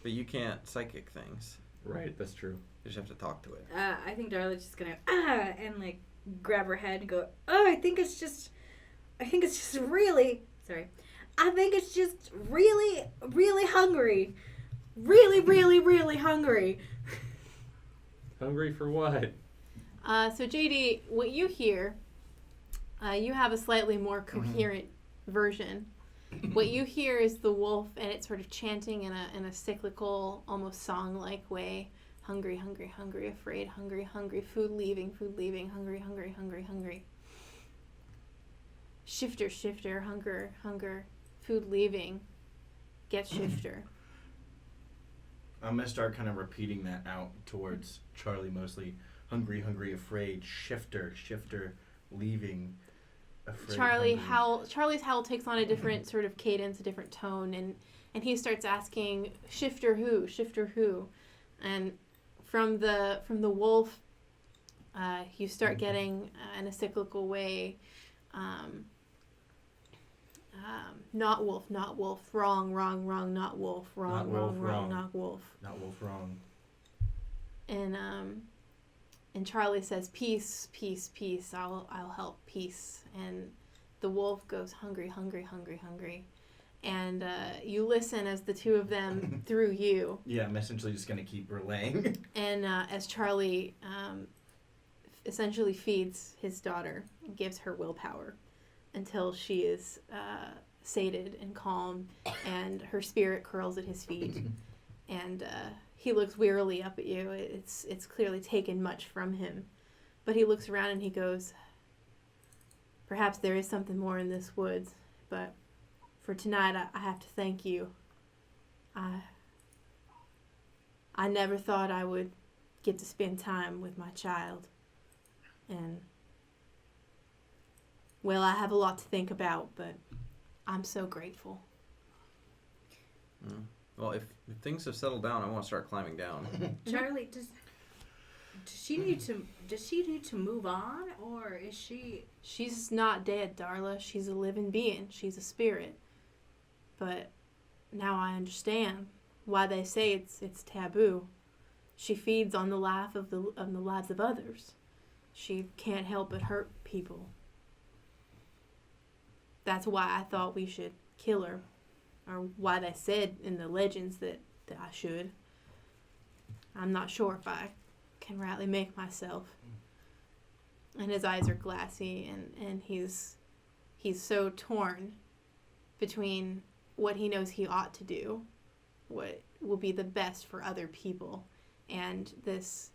But you can't psychic things. Right, that's true. You just have to talk to it. I think Darla's just gonna and like grab her head and go, "Oh, I think it's just really really hungry. Really hungry." Hungry for what? So JD, what you hear, you have a slightly more coherent version. What you hear is the wolf, and it's sort of chanting in a cyclical, almost song-like way. Hungry, hungry, hungry, afraid, hungry, hungry, food leaving, hungry, hungry, hungry, hungry. Shifter, shifter, hunger, hunger, food leaving, get shifter. I'm going to start kind of repeating that out towards Charlie mostly. Hungry, hungry, afraid, shifter, shifter, leaving, afraid, Charlie's howl takes on a different sort of cadence, a different tone, and he starts asking, shifter who? And from the wolf, you start getting in a cyclical way, not wolf, wrong, not wolf, wrong, not wolf. Not wolf, wrong. And Charlie says, peace, peace, peace, I'll help, peace. And the wolf goes, hungry, hungry, hungry, hungry. And you listen as the two of them, through you. Yeah, I'm essentially just going to keep relaying. And as Charlie essentially feeds his daughter, and gives her willpower until she is sated and calm, and her spirit curls at his feet. And he looks wearily up at you. It's clearly taken much from him. But he looks around and he goes, perhaps there is something more in this woods, but for tonight I have to thank you. I never thought I would get to spend time with my child. And, well, I have a lot to think about, but I'm so grateful. Well, if things have settled down, I want to start climbing down. Charlie, does she need to move on, or is she? She's not dead, Darla. She's a living being. She's a spirit. But now I understand why they say it's taboo. She feeds on the life of the lives of others. She can't help but hurt people. That's why I thought we should kill her, or why they said in the legends that I should. I'm not sure if I can rightly make myself. And his eyes are glassy, and he's he's so torn between what he knows he ought to do, what will be the best for other people, and this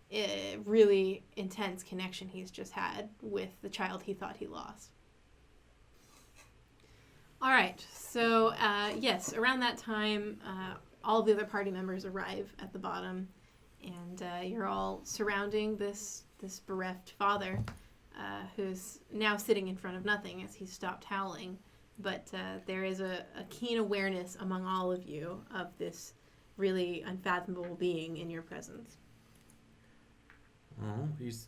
really intense connection he's just had with the child he thought he lost. All right, so yes, around that time, all the other party members arrive at the bottom, and you're all surrounding this bereft father, who's now sitting in front of nothing as he's stopped howling. But there is a keen awareness among all of you of this really unfathomable being in your presence. Oh, he's...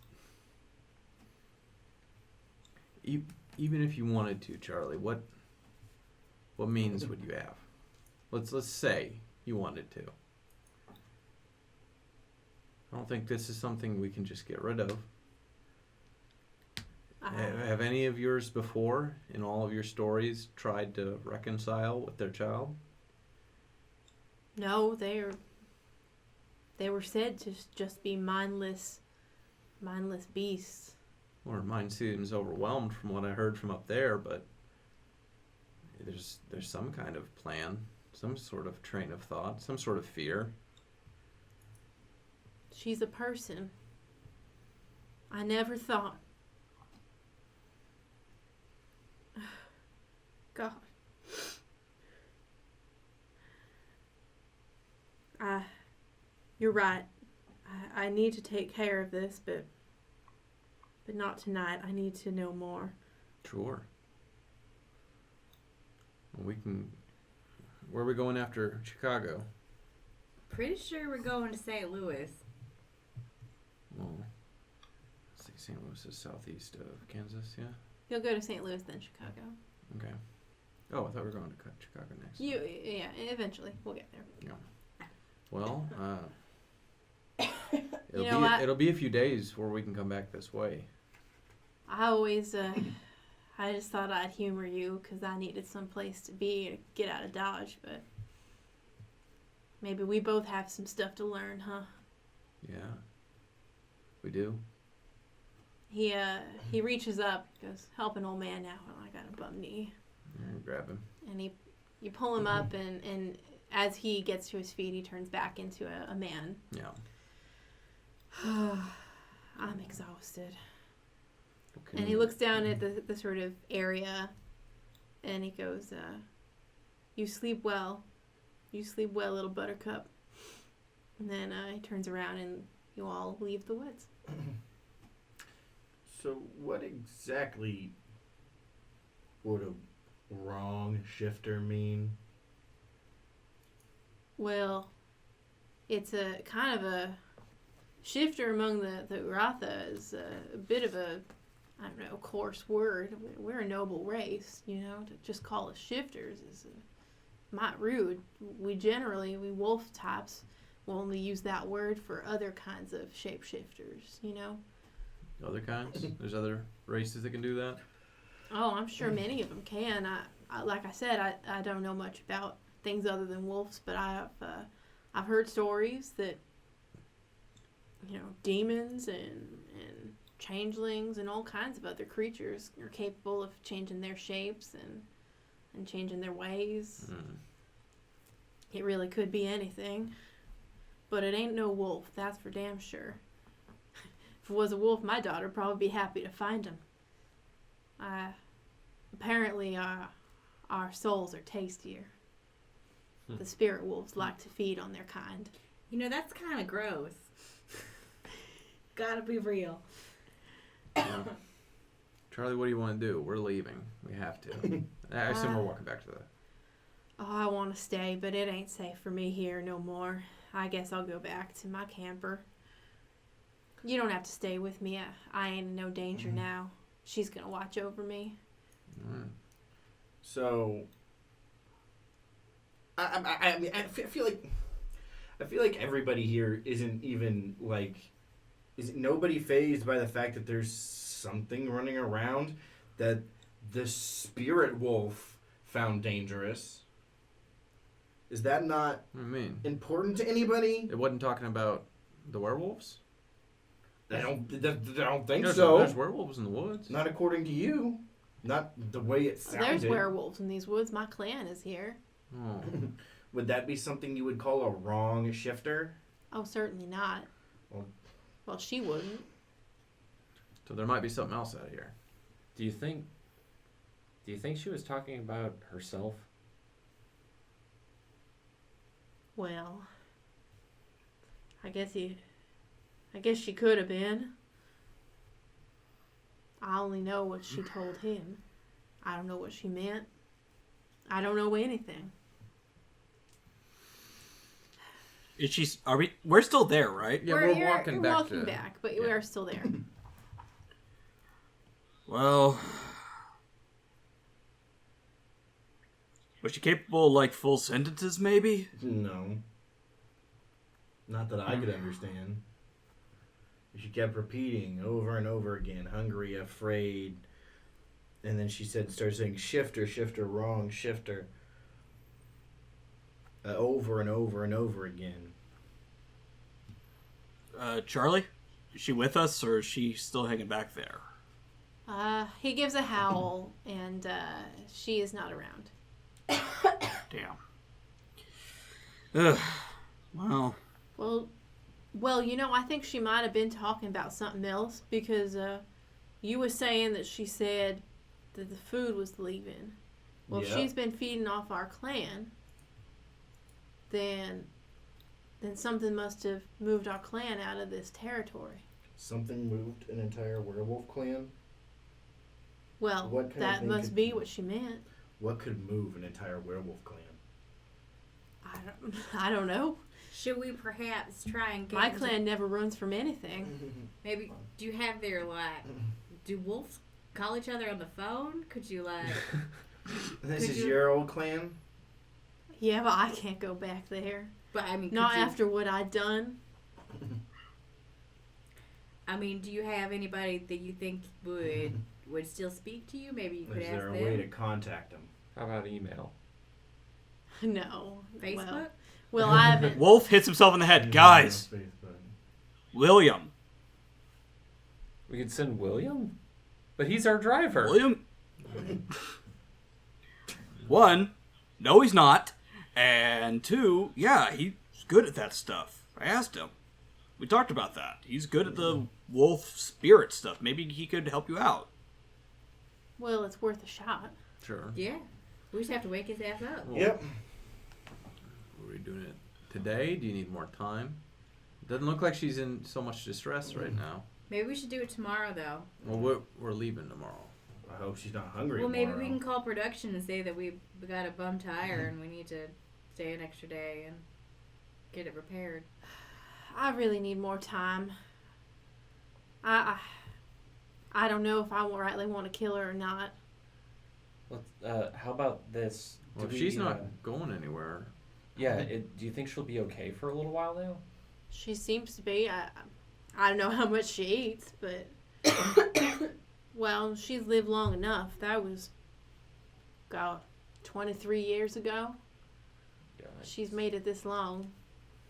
Even if you wanted to, Charlie, what means would you have? Let's say you wanted to. I don't think this is something we can just get rid of. Have any of yours before, in all of your stories, tried to reconcile with their child? No, they were said to just be mindless beasts. Or mine seems overwhelmed from what I heard from up there, but there's some kind of plan, some sort of train of thought, some sort of fear. She's a person. I never thought. God. You're right. I need to take care of this, but not tonight. I need to know more. Sure. Well, we can... Where are we going after Chicago? Pretty sure we're going to St. Louis. Well, let's see, St. Louis is southeast of Kansas, yeah? You'll go to St. Louis, then Chicago. Okay. Oh, I thought we were going to Chicago next. Yeah, eventually. We'll get there. Yeah. Well, You know what? it'll be a few days before we can come back this way. I just thought I'd humor you because I needed some place to be to get out of Dodge, but maybe we both have some stuff to learn, huh? Yeah. We do. He reaches up, goes, help an old man out. Well, I got a bum knee. Grab him. And you pull him up, and as he gets to his feet, he turns back into a man. Yeah. I'm exhausted. Okay. And he looks down at the sort of area, and he goes, you sleep well. You sleep well, little buttercup. And then he turns around, and you all leave the woods. So what exactly would a wrong shifter mean? Well, it's a kind of a shifter among the Uratha is a bit of a, I don't know, coarse word. We're a noble race, you know. To just call us shifters is might rude. We wolf types will only use that word for other kinds of shapeshifters, you know. Other kinds? There's other races that can do that? Oh, I'm sure many of them can. I like I said, I don't know much about things other than wolves, but I've heard stories that, you know, demons and changelings and all kinds of other creatures are capable of changing their shapes and changing their ways. Mm. It really could be anything, but it ain't no wolf, that's for damn sure. If it was a wolf, my daughter'd probably be happy to find him. Apparently our souls are tastier. The spirit wolves like to feed on their kind. You know, that's kind of gross. Gotta be real. Charlie, what do you want to do? We're leaving. We have to. I assume we're walking back to the... Oh, I want to stay, but it ain't safe for me here no more. I guess I'll go back to my camper. You don't have to stay with me. I ain't in no danger now. She's gonna watch over me. Mm. So, I mean, I feel like everybody here isn't even like, is nobody fazed by the fact that there's something running around that the spirit wolf found dangerous. Is that not What do you mean? important to anybody? It wasn't talking about the werewolves? I don't think There's so. There's werewolves in the woods. Not according to you. Not the way it sounded. There's werewolves in these woods. My clan is here. Oh. Would that be something you would call a wrong shifter? Oh, certainly not. Well, she wouldn't. So there might be something else out here. Do you think she was talking about herself? Well, I guess she could have been. I only know what she told him. I don't know what she meant. I don't know anything. Is she? Are we? We're still there, right? Yeah, we're You're walking back. walking back, but we are still there. Well, was she capable of, like, full sentences, maybe? No. Not that I could understand. She kept repeating over and over again, hungry, afraid. And then she started saying, shifter, shifter, wrong, shifter. Over and over and over again. Charlie? Is she with us, or is she still hanging back there? He gives a howl, and she is not around. Damn. Ugh. Well, Well, you know, I think she might have been talking about something else, because you were saying that she said that the food was leaving. Well, if Yeah. she's been feeding off our clan, then something must have moved our clan out of this territory. Something moved an entire werewolf clan? Well, What kind of that thing must could- be what she meant. What could move an entire werewolf clan? I don't know. Should we perhaps try and get My into- clan never runs from anything. Maybe do you have their do wolves call each other on the phone? Could you This Could is you- your old clan? Yeah, but I can't go back there. But I mean, Not could you- after what I'd done. I mean, do you have anybody that you think would still speak to you? Maybe you could Is ask there a them. way to contact them? How about email? No. Facebook. Well, I haven't. Wolf hits himself in the head. Guys, William. We could send William, but he's our driver. William? One, no, he's not. And two, yeah, he's good at that stuff. I asked him. We talked about that. He's good at the wolf spirit stuff. Maybe he could help you out. Well, it's worth a shot. Sure. Yeah, we just have to wake his ass up. Yep. Are we doing it today? Do you need more time? Doesn't look like she's in so much distress right now. Maybe we should do it tomorrow, though. Well, we're leaving tomorrow. I hope she's not hungry Well, maybe tomorrow. we can call production and say that we got a bum tire and we need to stay an extra day and get it repaired. I really need more time. I don't know if I rightly want to kill her or not. How about this? Well, Do if we, she's not going anywhere, Yeah. Do you think she'll be okay for a little while now? She seems to be. I don't know how much she eats, but well, she's lived long enough. That was, God, 23 years ago. Yeah. She's made it this long.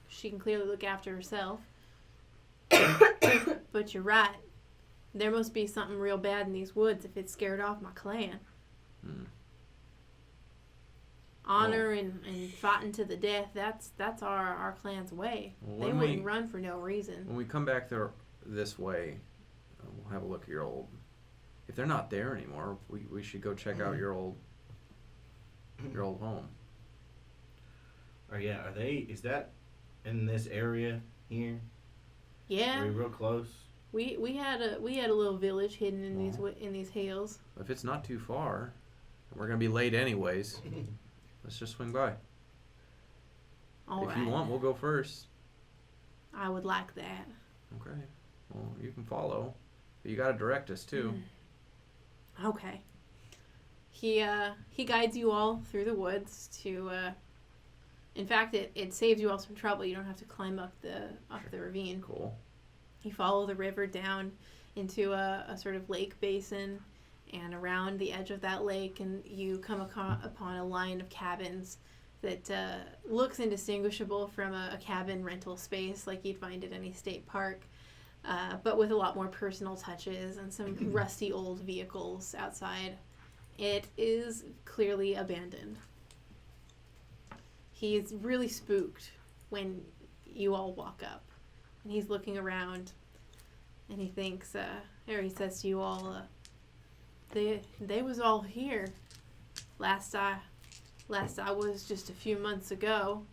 She can clearly look after herself. But you're right. There must be something real bad in these woods if it scared off my clan. Hmm. Honor and fighting to the death, that's our clan's way. Well, They when wouldn't we- run for no reason. when we come back there this way, we'll have a look at your old. If they're not there anymore, we should go check out your old home. Are they? Is that in this area here? Yeah, Are we real close? we had a little village hidden in these hills. If it's not too far, we're gonna be late anyways. Let's just swing by. All if right. you want, we'll go first. I would like that. Okay. Well, you can follow, but you gotta direct us too. Okay. He guides you all through the woods to. In fact, it saves you all some trouble. You don't have to climb up the ravine. Cool. You follow the river down into a sort of lake basin, and around the edge of that lake, and you come upon a line of cabins that looks indistinguishable from a cabin rental space like you'd find at any state park, but with a lot more personal touches and some rusty old vehicles outside. It is clearly abandoned. He's really spooked when you all walk up. And he's looking around, and he thinks, or he says to you all, they was all here. Last I was just a few months ago.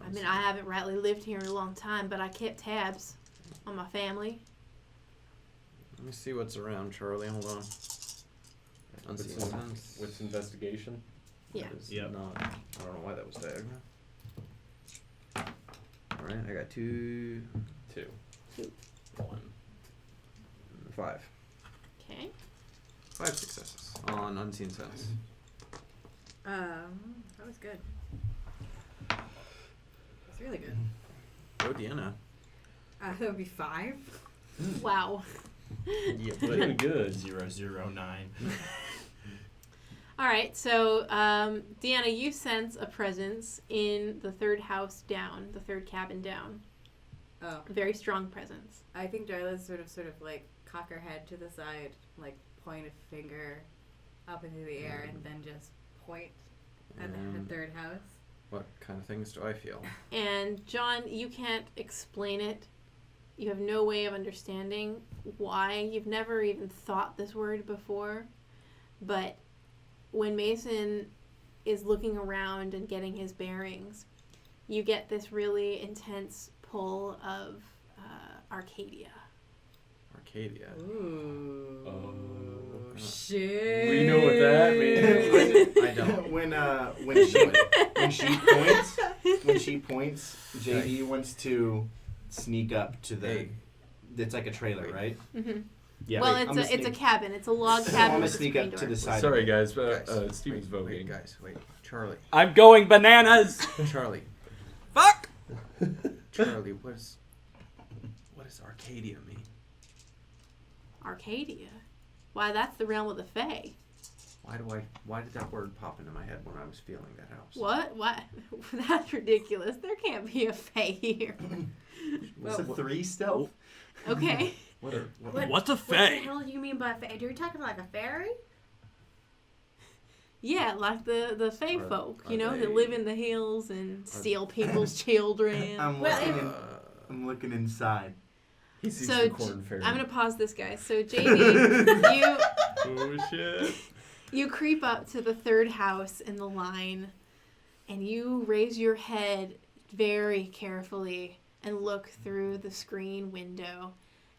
I mean, I haven't rightly lived here in a long time, but I kept tabs on my family. Let me see what's around, Charlie. Hold on. Unseen sense. With investigation? Yeah. That is Yep. not. I don't know why that was diagonal. Alright, I got 2, 2. 1. 5. Okay. 5 successes on unseen sense. That was good. That's really good. Go Deanna. That would be 5. Wow. Yeah, Pretty good. 009. All right, so Deanna, you sense a presence in the third house down, the third cabin down. Oh. A very strong presence. I think Darla's sort of like cock her head to the side, like point a finger up into the air, and then just point at the third house. What kind of things do I feel? And John, you can't explain it. You have no way of understanding why. You've never even thought this word before. But when Mason is looking around and getting his bearings, you get this really intense pull of Arcadia. Arcadia. Ooh. Oh. Shit. We know what that means. I don't. when she points, JD wants to sneak up to the. Hey. It's like a trailer, right? Mm-hmm. Yeah. Well, wait, it's a cabin. It's a log cabin. I'm gonna with a sneak screen up to door. the side. Sorry, of it. guys. wait, Steven's voting. guys, wait. Charlie. I'm going bananas. Charlie. Fuck. Charlie, what does Arcadia mean? Arcadia? Why, that's the realm of the Fae. Why did that word pop into my head when I was feeling that house? What? What? That's ridiculous. There can't be a Fae here. It's a 3 stealth. Okay. What's a What the fae? hell do you mean by fae? Are you talking like a fairy? Yeah, like the Fae Are- folk, are you know, they- that live in the hills and steal people's children. I'm looking inside. He sees So the corn fairy. I'm gonna pause this, guys. So JD, Oh shit. you creep up to the third house in the line, and you raise your head very carefully and look through the screen window,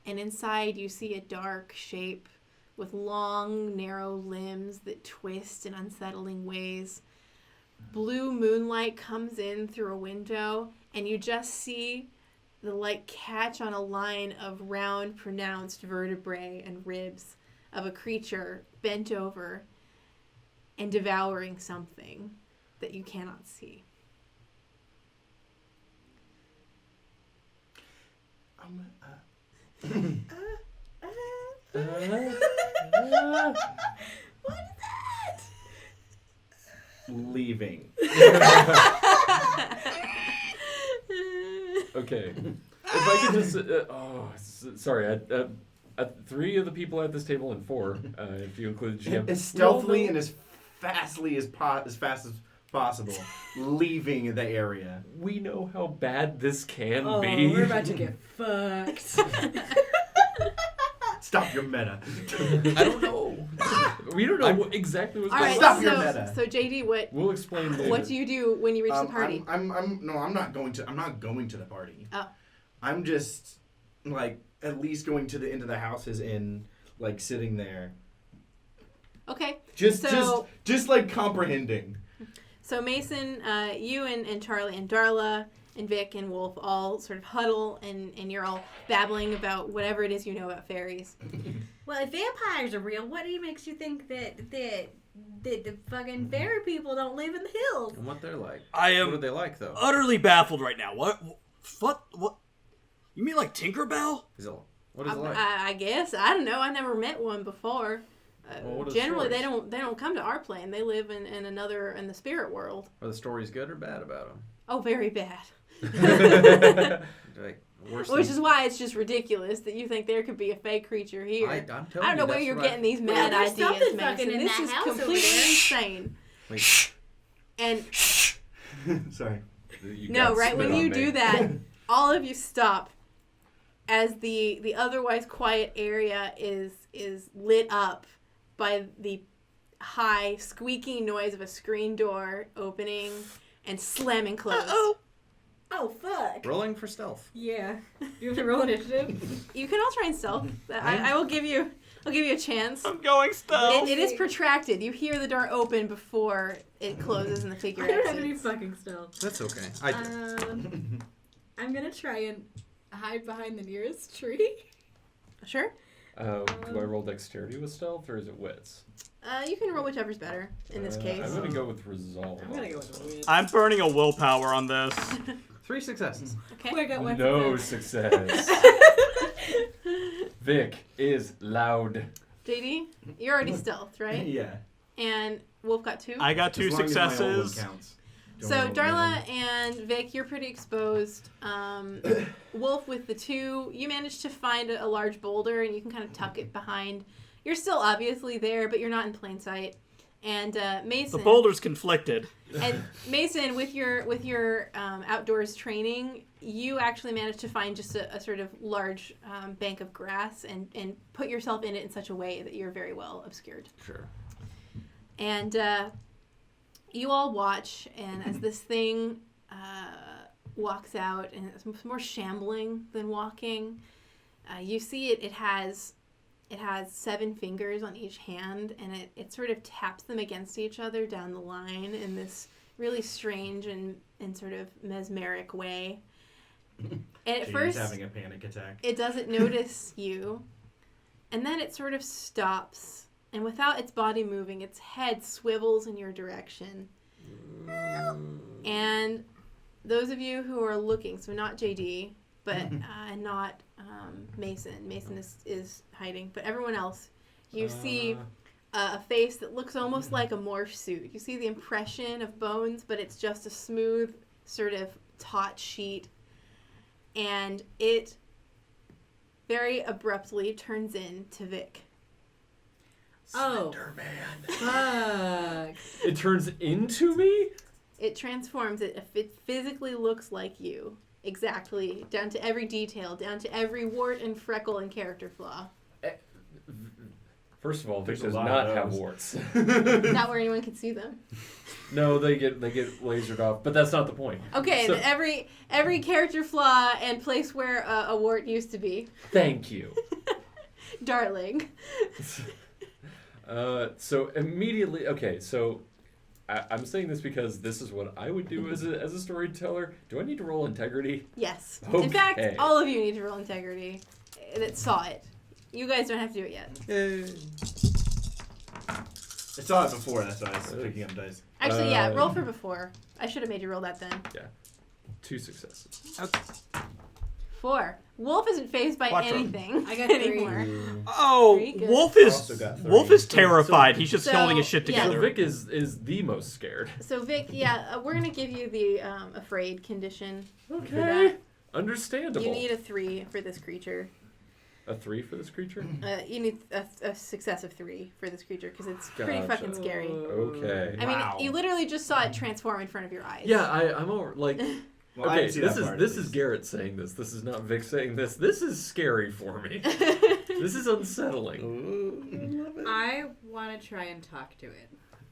and inside you see a dark shape with long, narrow limbs that twist in unsettling ways. Blue moonlight comes in through a window, and you just see the light catch on a line of round, pronounced vertebrae and ribs of a creature bent over and devouring something that you cannot see. Leaving. Okay. If I could just. Sorry. 3 of the people at this table and 4, if you include the GM. As stealthily and as fastly as fast as possible, leaving the area. We know how bad this can Oh, be. we're about to get fucked. Stop your meta. I don't know. We don't know exactly what's All going right, Stop on. your meta. so JD, We'll explain later. what do you do when you reach the party? I'm not going to the party. Oh. I'm just like at least going to the end of the houses and like sitting there. Okay. Just like comprehending. So Mason, you and Charlie and Darla and Vic and Wolf all sort of huddle, and you're all babbling about whatever it is you know about fairies. Well, if vampires are real, what makes you think that the fucking fairy people don't live in the hills? And what they're like. I What are am they like, though? utterly baffled right now. What? You mean like Tinkerbell? What is it like? I guess I don't know. I never met one before. Well, what are the Generally, they stories? don't come to our plane. They live in the spirit world. Are the stories good or bad about them? Oh, very bad. Like, Worse Which than- is why it's just ridiculous that you think there could be a fake creature here. I'm telling I don't know you, where that's you're what getting these mad there's ideas, something Mason. fucking in This that is house over completely there. insane. Wait. And Sorry. You no, got right spit when on you me. do that, all of you stop as the otherwise quiet area is lit up by the high squeaking noise of a screen door opening and slamming closed. Oh, fuck. Rolling for stealth. Yeah. You have to roll initiative. You can all try and stealth. I will give you. I'll give you a chance. I'm going stealth. It is protracted. You hear the door open before it closes and the I figure don't have any exits. fucking stealth. That's okay. I do. I'm gonna try and hide behind the nearest tree. Sure. Do I roll dexterity with stealth or is it wits? You can roll whichever's better in this case. I'm gonna go with resolve. I'm gonna go with the wind. I'm burning a willpower on this. 3 successes. Okay. I got one No success. success. Vic is loud. JD, you're already stealth, right? Yeah. And Wolf got 2. I got 2 As long as my old one successes. counts. Don't So roll Darla and Vic, you're pretty exposed. Wolf with the 2, you managed to find a large boulder and you can kind of tuck it behind. You're still obviously there, but you're not in plain sight. And Mason. The boulder's conflicted. And Mason, with your outdoors training, you actually managed to find just a sort of large bank of grass and put yourself in it in such a way that you're very well obscured. Sure. And you all watch, and as this thing walks out, and it's more shambling than walking, you see it has 7 fingers on each hand, and it sort of taps them against each other down the line in this really strange and sort of mesmeric way. And at Jane's first, having a panic attack. it doesn't notice you, and then it sort of stops, and without its body moving, its head swivels in your direction. And those of you who are looking, so not JD, but not Mason. Mason is hiding, but everyone else, you see a face that looks almost like a morph suit. You see the impression of bones, but it's just a smooth, sort of taut sheet. And it very abruptly turns into Vic. Oh. Fuck. It turns into me? It transforms. It physically looks like you. Exactly. Down to every detail. Down to every wart and freckle and character flaw. First of all, Vic There's does a lot not of have those. warts. Not where anyone can see them. No, they get lasered off, but that's not the point. Okay, So- then every character flaw and place where a wart used to be. Thank you. Darling. So immediately, okay, so I'm saying this because this is what I would do as a storyteller. Do I need to roll integrity? Yes. Okay. In fact, all of you need to roll integrity that saw it. You guys don't have to do it yet. I saw it before, that's why I was picking up dice. Actually, yeah, roll for before. I should have made you roll that then. 2 successes. Okay. 4. Wolf isn't phased by Watch out. anything I got 3. anymore. Oh, Very good. Wolf also got is 3. Wolf is terrified. He's just So- holding his shit yeah. So together. Vic is the most scared. So Vic, we're gonna give you the afraid condition. For Okay. that. Understandable. You need a 3 for this creature. A 3 for this creature? You need a success of 3 for this creature because it's pretty Gotcha. fucking scary. Okay. I Wow. mean, you literally just saw it transform in front of your eyes. Yeah, I'm over, like... Well, I okay, didn't see this that is part, at this is least. Garrett saying this. This is not Vic saying this. This is scary for me. This is unsettling. I want to try and talk to it.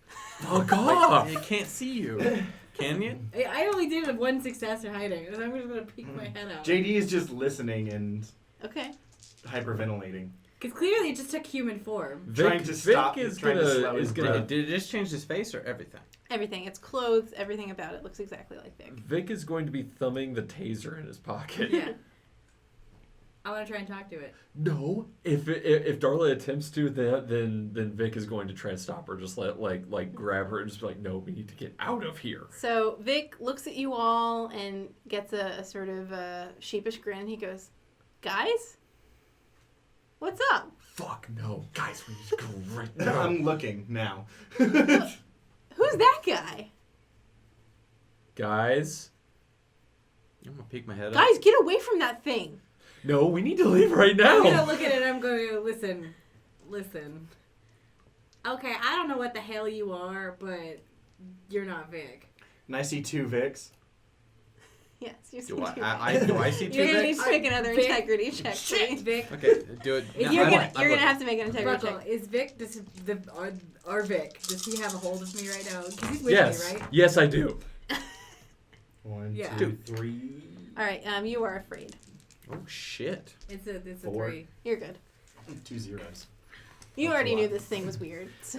Fuck off! It can't see you. Can you? I only did 1 success in hiding, and I'm just going to peek my head out. JD is just listening and Okay. hyperventilating. Because clearly it just took human form. Trying to stop- Vic is trying to slow gonna his is Did gonna it, did it just change his face or everything? Everything. It's clothes. Everything about it looks exactly like Vic. Vic is going to be thumbing the taser in his pocket. Yeah. I want to try and talk to it. No, if Darla attempts to, then Vic is going to try and stop her. Just like grab her and just be like, no, we need to get out of here. So Vic looks at you all and gets a sort of sheepish grin. He goes, "Guys, what's up? Fuck no, guys, we need to go right No. now. I'm looking now. Who's that guy?" Guys, I'm gonna peek my head up. Guys, get away from that thing. No, we need to leave right now. I'm gonna look at it and I'm going to listen. Okay, I don't know what the hell you are, but you're not Vic. And I see 2 Vics. Yes, you see Do two. I see 2 You're gonna need Vics? to make another Vic. integrity check, Shit, please. Vic. Okay, do it. If No, you're I'm gonna- looking. You're gonna have to make an integrity Ruckle, check. is Vic, our Vic, does he have a hold of me right now? 'Cause he's with Yes. me, right? Yes, I do. 1, Yeah. 2, 3. All right, you are afraid. Oh shit. It's a 4. 3. You're good. 2 zeros. You That's already a knew lot. this thing was weird. So.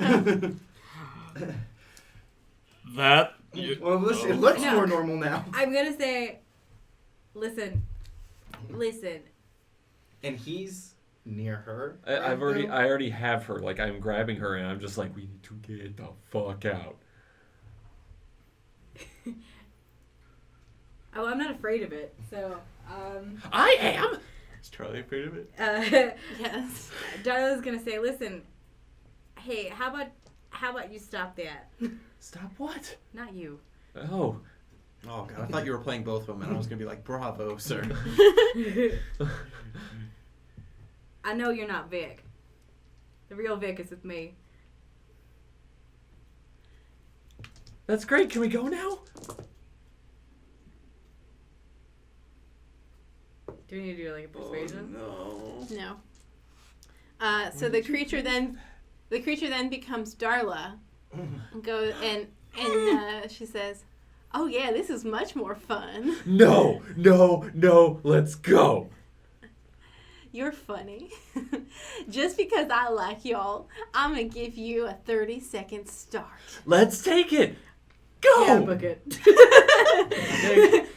That. Well, listen, it looks No. more normal now. I'm gonna say, listen. And he's near her. I right now? already have her. Like, I'm grabbing her and I'm just like, we need to get the fuck out. Oh, I'm not afraid of it. So, I am. Is Charlie afraid of it? Yes. Darla's gonna say, listen. Hey, how about you stop that? Stop what? Not you. Oh. Oh god, I thought you were playing both of them, and I was gonna be like, "Bravo, sir." I know you're not Vic. The real Vic is with me. That's great. Can we go now? Do we need to do like a persuasion? No. No. So the creature then becomes Darla, and goes and she says, "Oh yeah, this is much more fun. No. Let's go. You're funny. Just because I like y'all, I'm gonna give you a 30-second start. Let's take it. Go. Yeah, book it.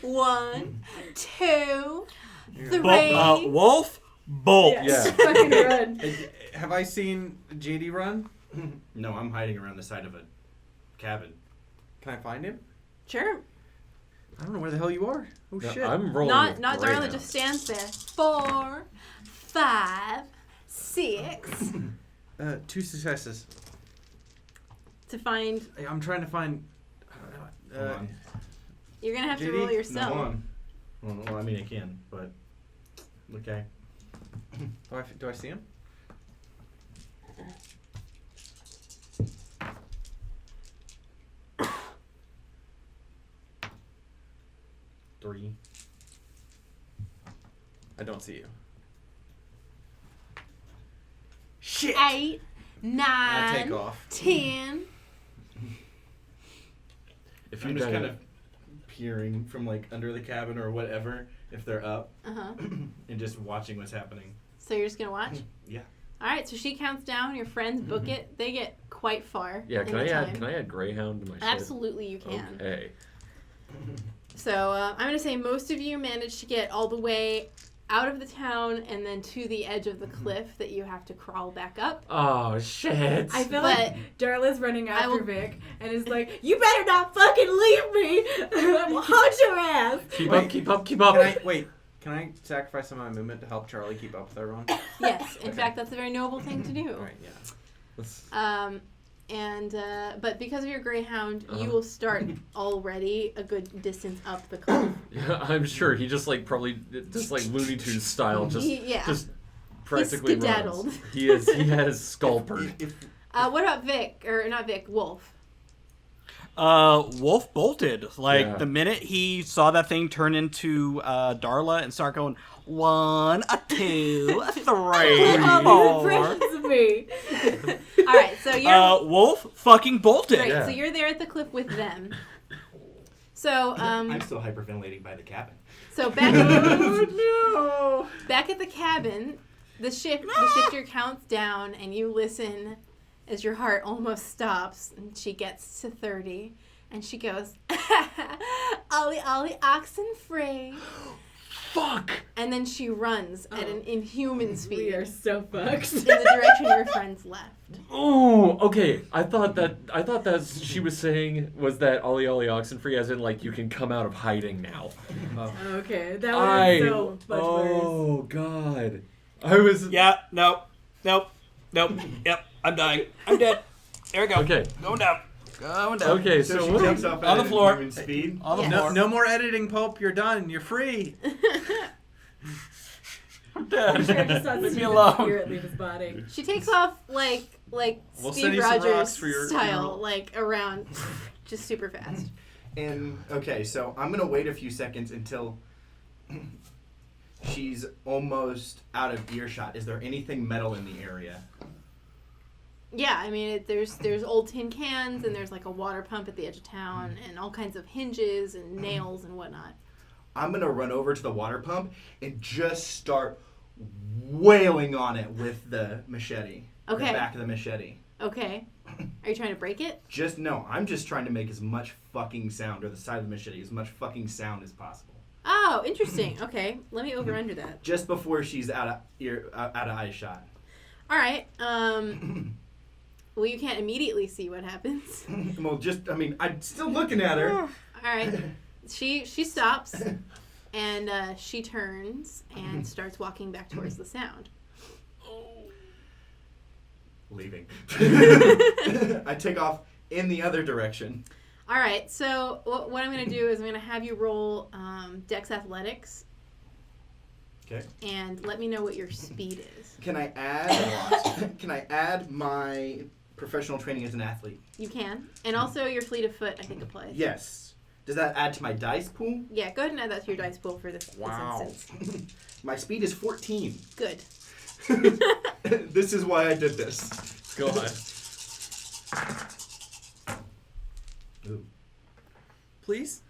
1, 2, 3. Wolf, bolt. Yeah. Fucking run. Have I seen JD run? No, I'm hiding around the side of a cabin. Can I find him? Sure. I don't know where the hell you are. Oh No, shit. I'm rolling. Not with Darla Greyhound. just stands there. 4, 5, 6 2 successes. to find. I'm trying to find. Hold on. You're gonna have to JD? roll No, yourself. hold on. Well, I mean, I can, but okay. Do I see him? Three. I don't see you. Shit. 8, I take 9, off. 10. If you I'm just die- kind of peering from like under the cabin or whatever if they're up, Uh-huh. and just watching what's happening. So you're just gonna watch? Yeah. All right. So she counts down. Your friends book it. They get quite far. Yeah. in Can the I time. add Greyhound to my shit? Absolutely, you can. Okay. So I'm gonna say most of you managed to get all the way out of the town and then to the edge of the cliff that you have to crawl back up. Oh shit. I feel But like Darla's running I after will- Vic and is like, "You better not fucking leave me! I'll haunt your ass!" Keep Wait. up. Keep up. Keep Can up. Can I sacrifice some of my movement to help Charlie keep up with everyone? Yes, in Okay. fact, that's a very noble thing to do. Alright, yeah. Let's- But because of your Greyhound, Uh-huh. you will start already a good distance up the cliff. Yeah, I'm sure he just like probably just like Looney Tunes style, just Yeah. just practically skedaddled. runs. He has sculpered. What about Vic? Or not Vic, Wolf. Wolf bolted. Like, Yeah. the minute he saw that thing turn into Darla and start going, 1, a 2, a 3, Oh, 4. impressions of me. All right, so you're Wolf fucking bolted. right. yeah. So you're there at the cliff with them. So I'm still hyperventilating by the cabin. so back at the cabin, the shifter counts down, and you listen as your heart almost stops, and she gets to 30, and she goes, "Ollie, Ollie, oxen free," Fuck. and then she runs at an inhuman speed We are so fucked. in the direction your friends left. Oh, okay. I thought that she was saying was that Ollie Ollie Oxenfree, as in like you can come out of hiding now. Okay, that was so much worse. Oh god. I was Yeah, nope. Yep, I'm dying. I'm dead. There we go. Okay. Going down. Going down. Okay, So so she what takes off on at the floor. human speed. On the Yes. floor. No more editing, Pope. You're done. You're free. I'm dead. Sure, just not Leave me see the alone. spirit leave his body. She takes off like We'll send Steve you some rocks Rogers for your style, funeral. like around, just super fast. And okay, so I'm gonna wait a few seconds until she's almost out of earshot. Is there anything metal in the area? Yeah, I mean, there's old tin cans, and there's like a water pump at the edge of town, and all kinds of hinges and nails and whatnot. I'm gonna run over to the water pump and just start wailing on it with the machete. Okay. The back of the machete. Okay. Are you trying to break it? I'm just trying to make as much fucking sound, or the side of the machete, as much fucking sound as possible. Oh, interesting. Okay, let me over under that. Just before she's out of eye shot. All right. Well, you can't immediately see what happens. Well, I'm still looking at her. All right. She stops, and she turns and starts walking back towards the sound. Leaving. I take off in the other direction. All right. So what I'm going to do is I'm going to have you roll Dex Athletics. Okay. And let me know what your speed is. Can I add? Can I add my professional training as an athlete? You can. And also your fleet of foot, I think, applies. Yes. Does that add to my dice pool? Yeah, go ahead and add that to your dice pool for this Wow. instance. My speed is 14. Good. This is why I did this. Go ahead. Ooh. Please.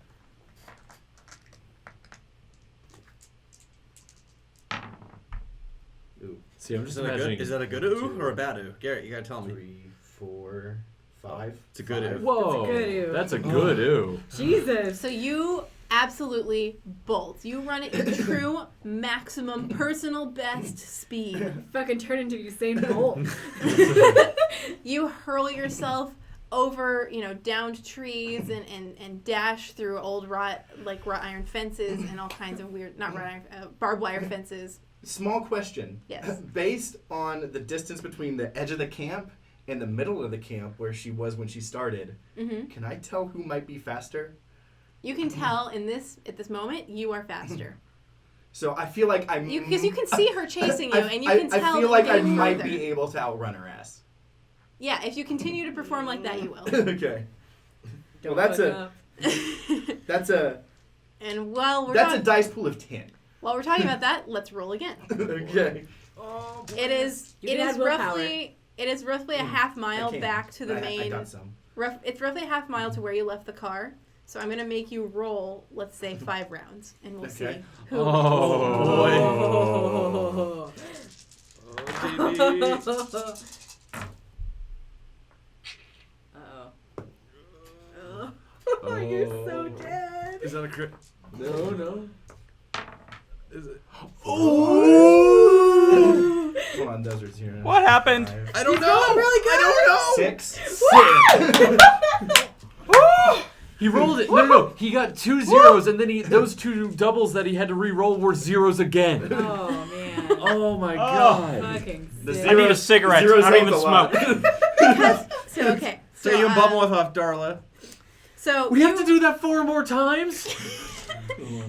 Ooh. See, I'm Is just that a imagining. good? Is that a good ooh or a bad ooh? Garrett, you gotta tell me. 3, 4, 5. It's a good ooh. Whoa, That's a good ooh. that's a good ooh. Jesus. So you absolutely bolt. You run at your true maximum personal best speed. Fucking turn into Usain Bolt. You hurl yourself over, downed trees and dash through old wrought iron fences and all kinds of weird, not wrought iron, barbed wire fences. Small question. Yes. Based on the distance between the edge of the camp and the middle of the camp where she was when she started, can I tell who might be faster? You can tell at this moment, you are faster. So I feel like I'm... Because you can see her chasing you, and you can tell I feel that like you're I might further. be able to outrun her ass. Yeah, if you continue to perform like that, you will. Okay. Well, that's a And while we're a dice pool of 10. while we're talking about that, let's roll again. Okay. It is You can add willpower. roughly a half mile I can. back to the I main. got some. It's roughly a half mile to where you left the car. So I'm gonna make you roll, let's say 5 rounds, and we'll Okay. see who. Oh, Oh, you're so dead. Is that a crit? No. Is it? Hold on, Desert's here. What happened? 5, I don't know. Really good. I don't know. 6. He rolled it. No. He got 2 zeros, and then those 2 doubles that he had to re-roll were zeros again. Oh, man. Oh my god. Fucking The sick. I need a cigarette. Zeros I don't even helped a lot. smoke. Okay. So you bubble with off, Darla. So We have to do that 4 more times?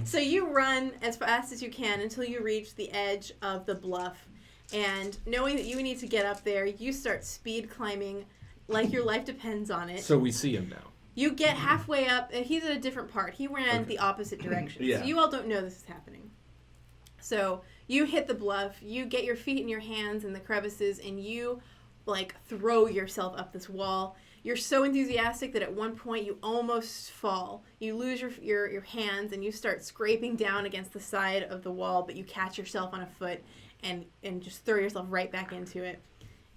So you run as fast as you can until you reach the edge of the bluff, and knowing that you need to get up there, you start speed climbing like your life depends on it. So we see him now. You get halfway up, and he's at a different part. He ran the opposite direction. Yeah. So you all don't know this is happening. So you hit the bluff, you get your feet and your hands in the crevices, and you throw yourself up this wall. You're so enthusiastic that at one point you almost fall. You lose your hands and you start scraping down against the side of the wall, but you catch yourself on a foot and just throw yourself right back into it.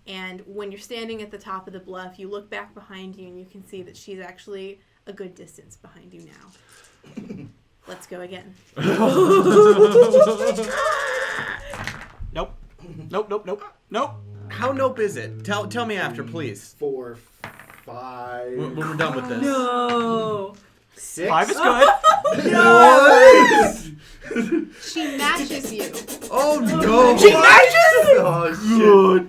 And when you're standing at the top of the bluff, you look back behind you and you can see that she's actually a good distance behind you now. Let's go again. Nope. Nope. How nope is it? Tell me after, please. 4, 5. When we're done with this. No. 6. 5 is good. She matches you. Oh no! She matches. Oh shit.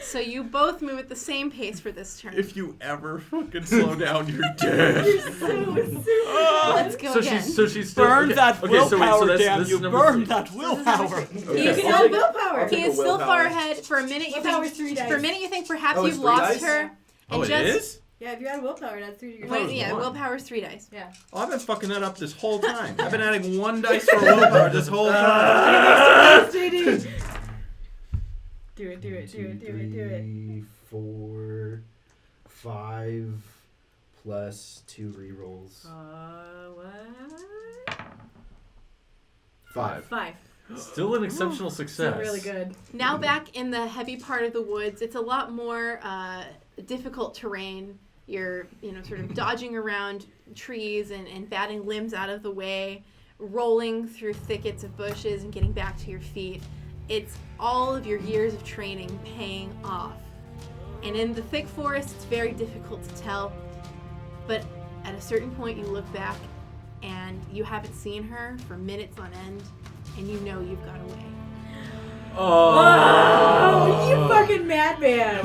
So you both move at the same pace for this turn. If you ever fucking slow down, you're dead. Let's go again. So she's still, Burn that willpower, that's- damn this you! is number Burn 3. that willpower! He is You still can willpower. He is still far ahead. For a minute, you Willpower's think. 3 dice. For a minute, you think perhaps Oh, it's you've 3 lost dice? her. Oh, and it just, is? Yeah, if you add willpower, that's 3 to your Wait, dice. Yeah, one. willpower's 3 dice. Yeah. Oh, I've been fucking that up this whole time. I've been adding 1 dice for willpower this whole time. JD. Do it. 3, 4, 5 plus 2 rerolls. What? 5. 5. Still an exceptional success. So really good. Now back in the heavy part of the woods, it's a lot more difficult terrain. You're, sort of dodging around trees and batting limbs out of the way, rolling through thickets of bushes and getting back to your feet. It's all of your years of training paying off. And in the thick forest, it's very difficult to tell. But at a certain point, you look back and you haven't seen her for minutes on end, and you know you've got away. Oh, you fucking madman!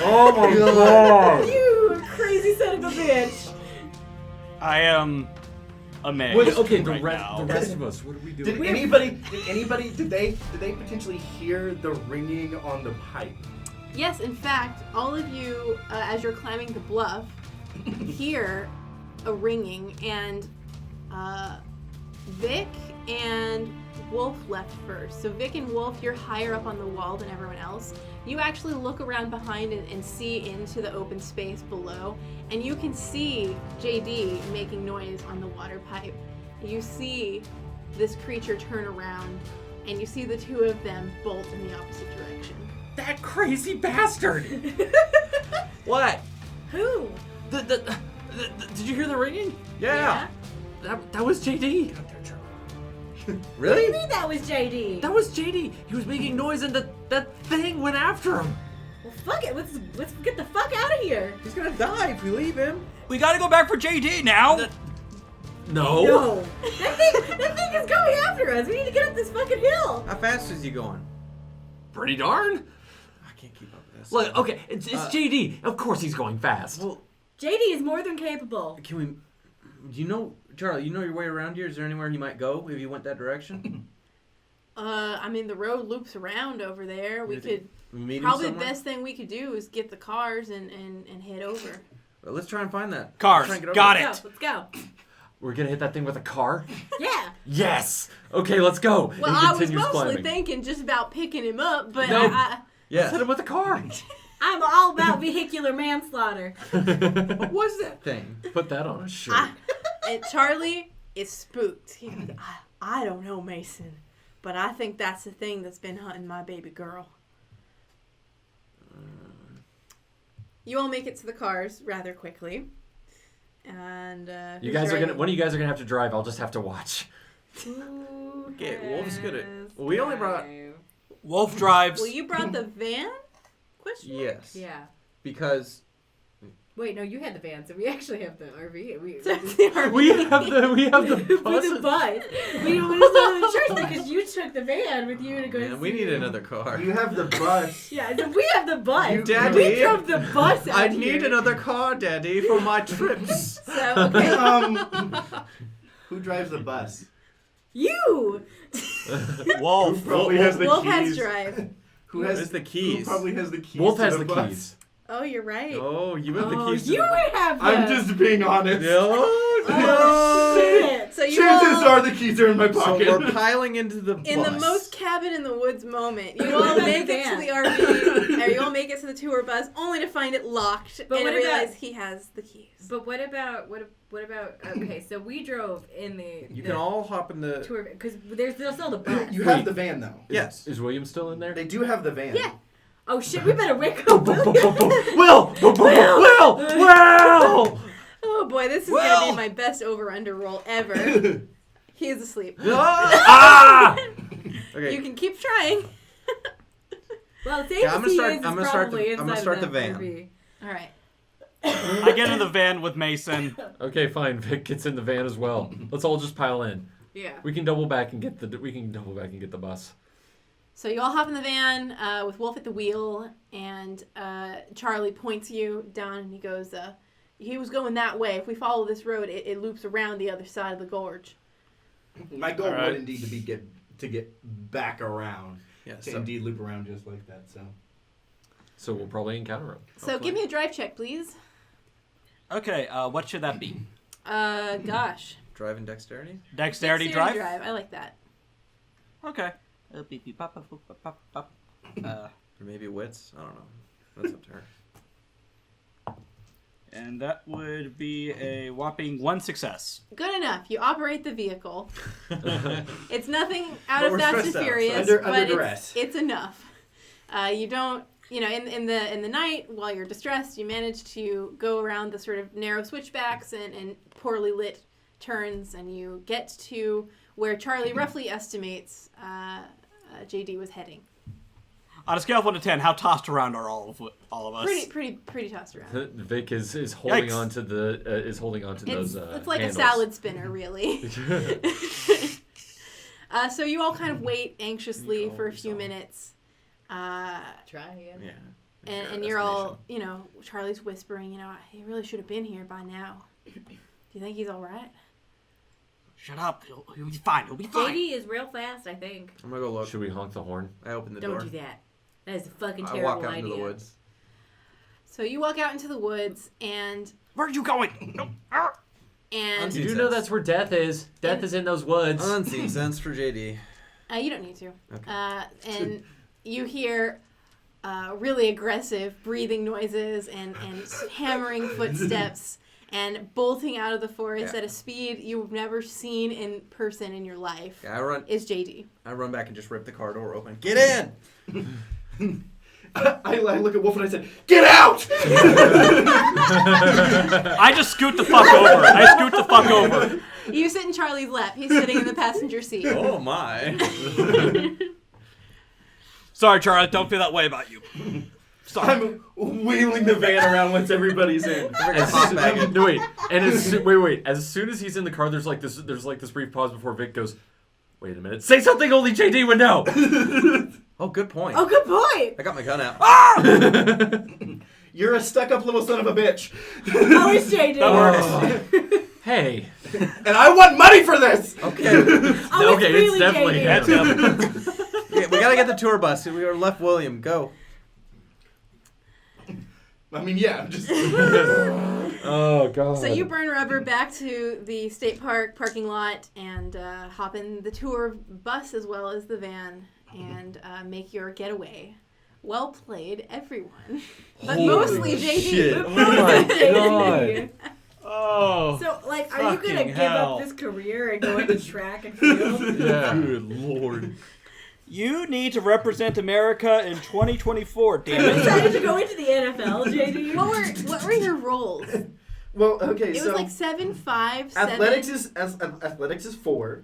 Oh my god! You crazy son of a bitch! I am amazed. Wait, okay, the right now. rest of us, what are we doing? Did they potentially hear the ringing on the pipe? Yes, in fact, all of you, as you're climbing the bluff, hear a ringing, and Vic and Wolf left first. So Vic and Wolf, you're higher up on the wall than everyone else. You actually look around behind and see into the open space below, and you can see JD making noise on the water pipe. You see this creature turn around, and you see the two of them bolt in the opposite direction. That crazy bastard! What? Who? Did you hear the ringing? Yeah. That was JD. Really? What do you mean that was JD? That was JD. He was making noise and that thing went after him. Well, fuck it. Let's get the fuck out of here. He's gonna die if we leave him. We gotta go back for JD now! No. That thing is going after us. We need to get up this fucking hill. How fast is he going? Pretty darn. I can't keep up with this. Look, okay, it's JD. Of course he's going fast. Well, JD is more than capable. can we... Charlie, you know your way around here? Is there anywhere he might go if you went that direction? I mean, the road loops around over there. We You could... think we meet him Probably the somewhere? best thing we could do is get the cars and head over. Well, let's try and find that. Cars, Let's try and get over got there. it. Let's go. We're gonna hit that thing with a car? Yeah. Yes! Okay, let's go. Well, And I was continues mostly climbing. thinking just about picking him up, but No. I Let's hit Yeah. him with a car. I'm all about vehicular manslaughter. What was that thing? Put that on a shirt. and Charlie is spooked. He goes, I don't know, Mason, but I think that's the thing that's been hunting my baby girl. You all make it to the cars rather quickly. And You guys are gonna. One of you guys are gonna have to drive. I'll just have to watch. Okay, Wolf's good at... Well, we only brought... Wolf drives. Well, you brought the van? Question mark? Yes. Yeah. Because... Wait, no, you had the van, so we actually have the RV. We We have the for the bus. We was the church because you took the van with you to go. Man, we need another car. You have the bus. Yeah, so we have the bus. Daddy. We drove the bus out I here. need another car, Daddy, for my trips. So, okay. Who drives the bus? You. Wolf. Probably has the Wolf keys. has drive. Who has Where's the Who keys? probably has the keys? Wolf to has the the bus? keys. Oh, you're right. Oh, you have the Oh, keys. you would have. I'm them. just being honest. Oh, shit. So you Chances all, are the keys are in my So pocket. we're piling into the bus. in the most cabin in the woods moment, you all What about make the it to van? the RV, or you all make it to the tour bus, only to find it locked But and what realize about- he has the keys. But what about okay? So we drove in the You can all hop in the... tour because there's still the bus. You have the van though. Yes. Is William still in there? They do have the van. Yeah. Oh shit! We better wake up. William. Will! Oh boy, this is Well- gonna be my best over/under roll ever. He is asleep. Ah! Okay. You can keep trying. Well, the Yeah, I'm gonna safest start- he is I'm gonna is start the- probably I'm gonna inside start of the that van. RV. All right. I get in the van with Mason. Okay, fine. Vic gets in the van as well. Let's all just pile in. Yeah. We can double back and get the bus. So you all hop in the van with Wolf at the wheel, and Charlie points you down, and he goes, he was going that way. If we follow this road, it loops around the other side of the gorge. My goal All right. would indeed to get back around. Yeah, To so indeed loop around just like that, so. So we'll probably encounter him. So give me a drive check, please. Okay, what should that be? Gosh. driving dexterity? Dexterity drive? I like that. Okay. Or maybe wits? I don't know. That's up to her. And that would be a whopping 1 success. Good enough. You operate the vehicle. It's nothing out But of we're Fast and stressed out, so Furious, under but duress. it's enough. You don't, in the night while you're distressed, you manage to go around the sort of narrow switchbacks and poorly lit turns, and you get to where Charlie roughly estimates JD was heading. On a scale of 1 to 10, how tossed around are all of us? Pretty tossed around. Vic is holding Yikes. on to those. It's like handles. a salad spinner, really. So you all kind of wait anxiously for a few minutes. Try it. Yeah. And you're all, Charlie's whispering, he really should have been here by now. Do you think he's all right? Shut up. He'll be fine. He'll be fine. JD is real fast, I think. I'm gonna go look. Should we honk the horn? I open the Don't door. do that. That is a fucking I terrible walk out idea. into the woods. So you walk out into the woods, and Where are you going? No. Arr! and Unseen You do know sense. that's where death is. Death is in those woods. Unseen sense for JD. you don't need to. Okay. And you hear really aggressive breathing noises and hammering footsteps and bolting out of the forest Yeah. at a speed you've never seen in person in your life. Yeah, Is JD. I run back and just rip the car door open. Get in! I look at Wolf and I said, "Get out!" I just scoot the fuck over. You sit in Charlie's lap. He's sitting in the passenger seat. Oh my. Sorry, Charlie. Don't feel that way about you. Sorry. I'm wheeling the van around once everybody's in. No, wait. And wait. As soon as he's in the car, there's like this brief pause before Vic goes, "Wait a minute. Say something only JD would know." Oh, good point. Oh, good point. I got my gun out. You're a stuck-up little son of a bitch. Oh, it's JD. Hey. And I want money for this! Okay. Oh, Okay, really it's definitely JD. him. Yeah, we gotta get the tour bus. We are left William. Go. I mean, yeah, I'm just... Oh god. So you burn rubber back to the state park parking lot and hop in the tour bus as well as the van and make your getaway. Well played, everyone. But Holy mostly JD. shit. But Oh my mostly god. Oh. So, like, are you gonna Fucking give hell. up this career and go into track and field? Yeah. Good lord. You need to represent America in 2024, damn You it. decided to go into the NFL, JD? What were your roles? Well, okay, It so... was like 7, 5, 7. Athletics is 4.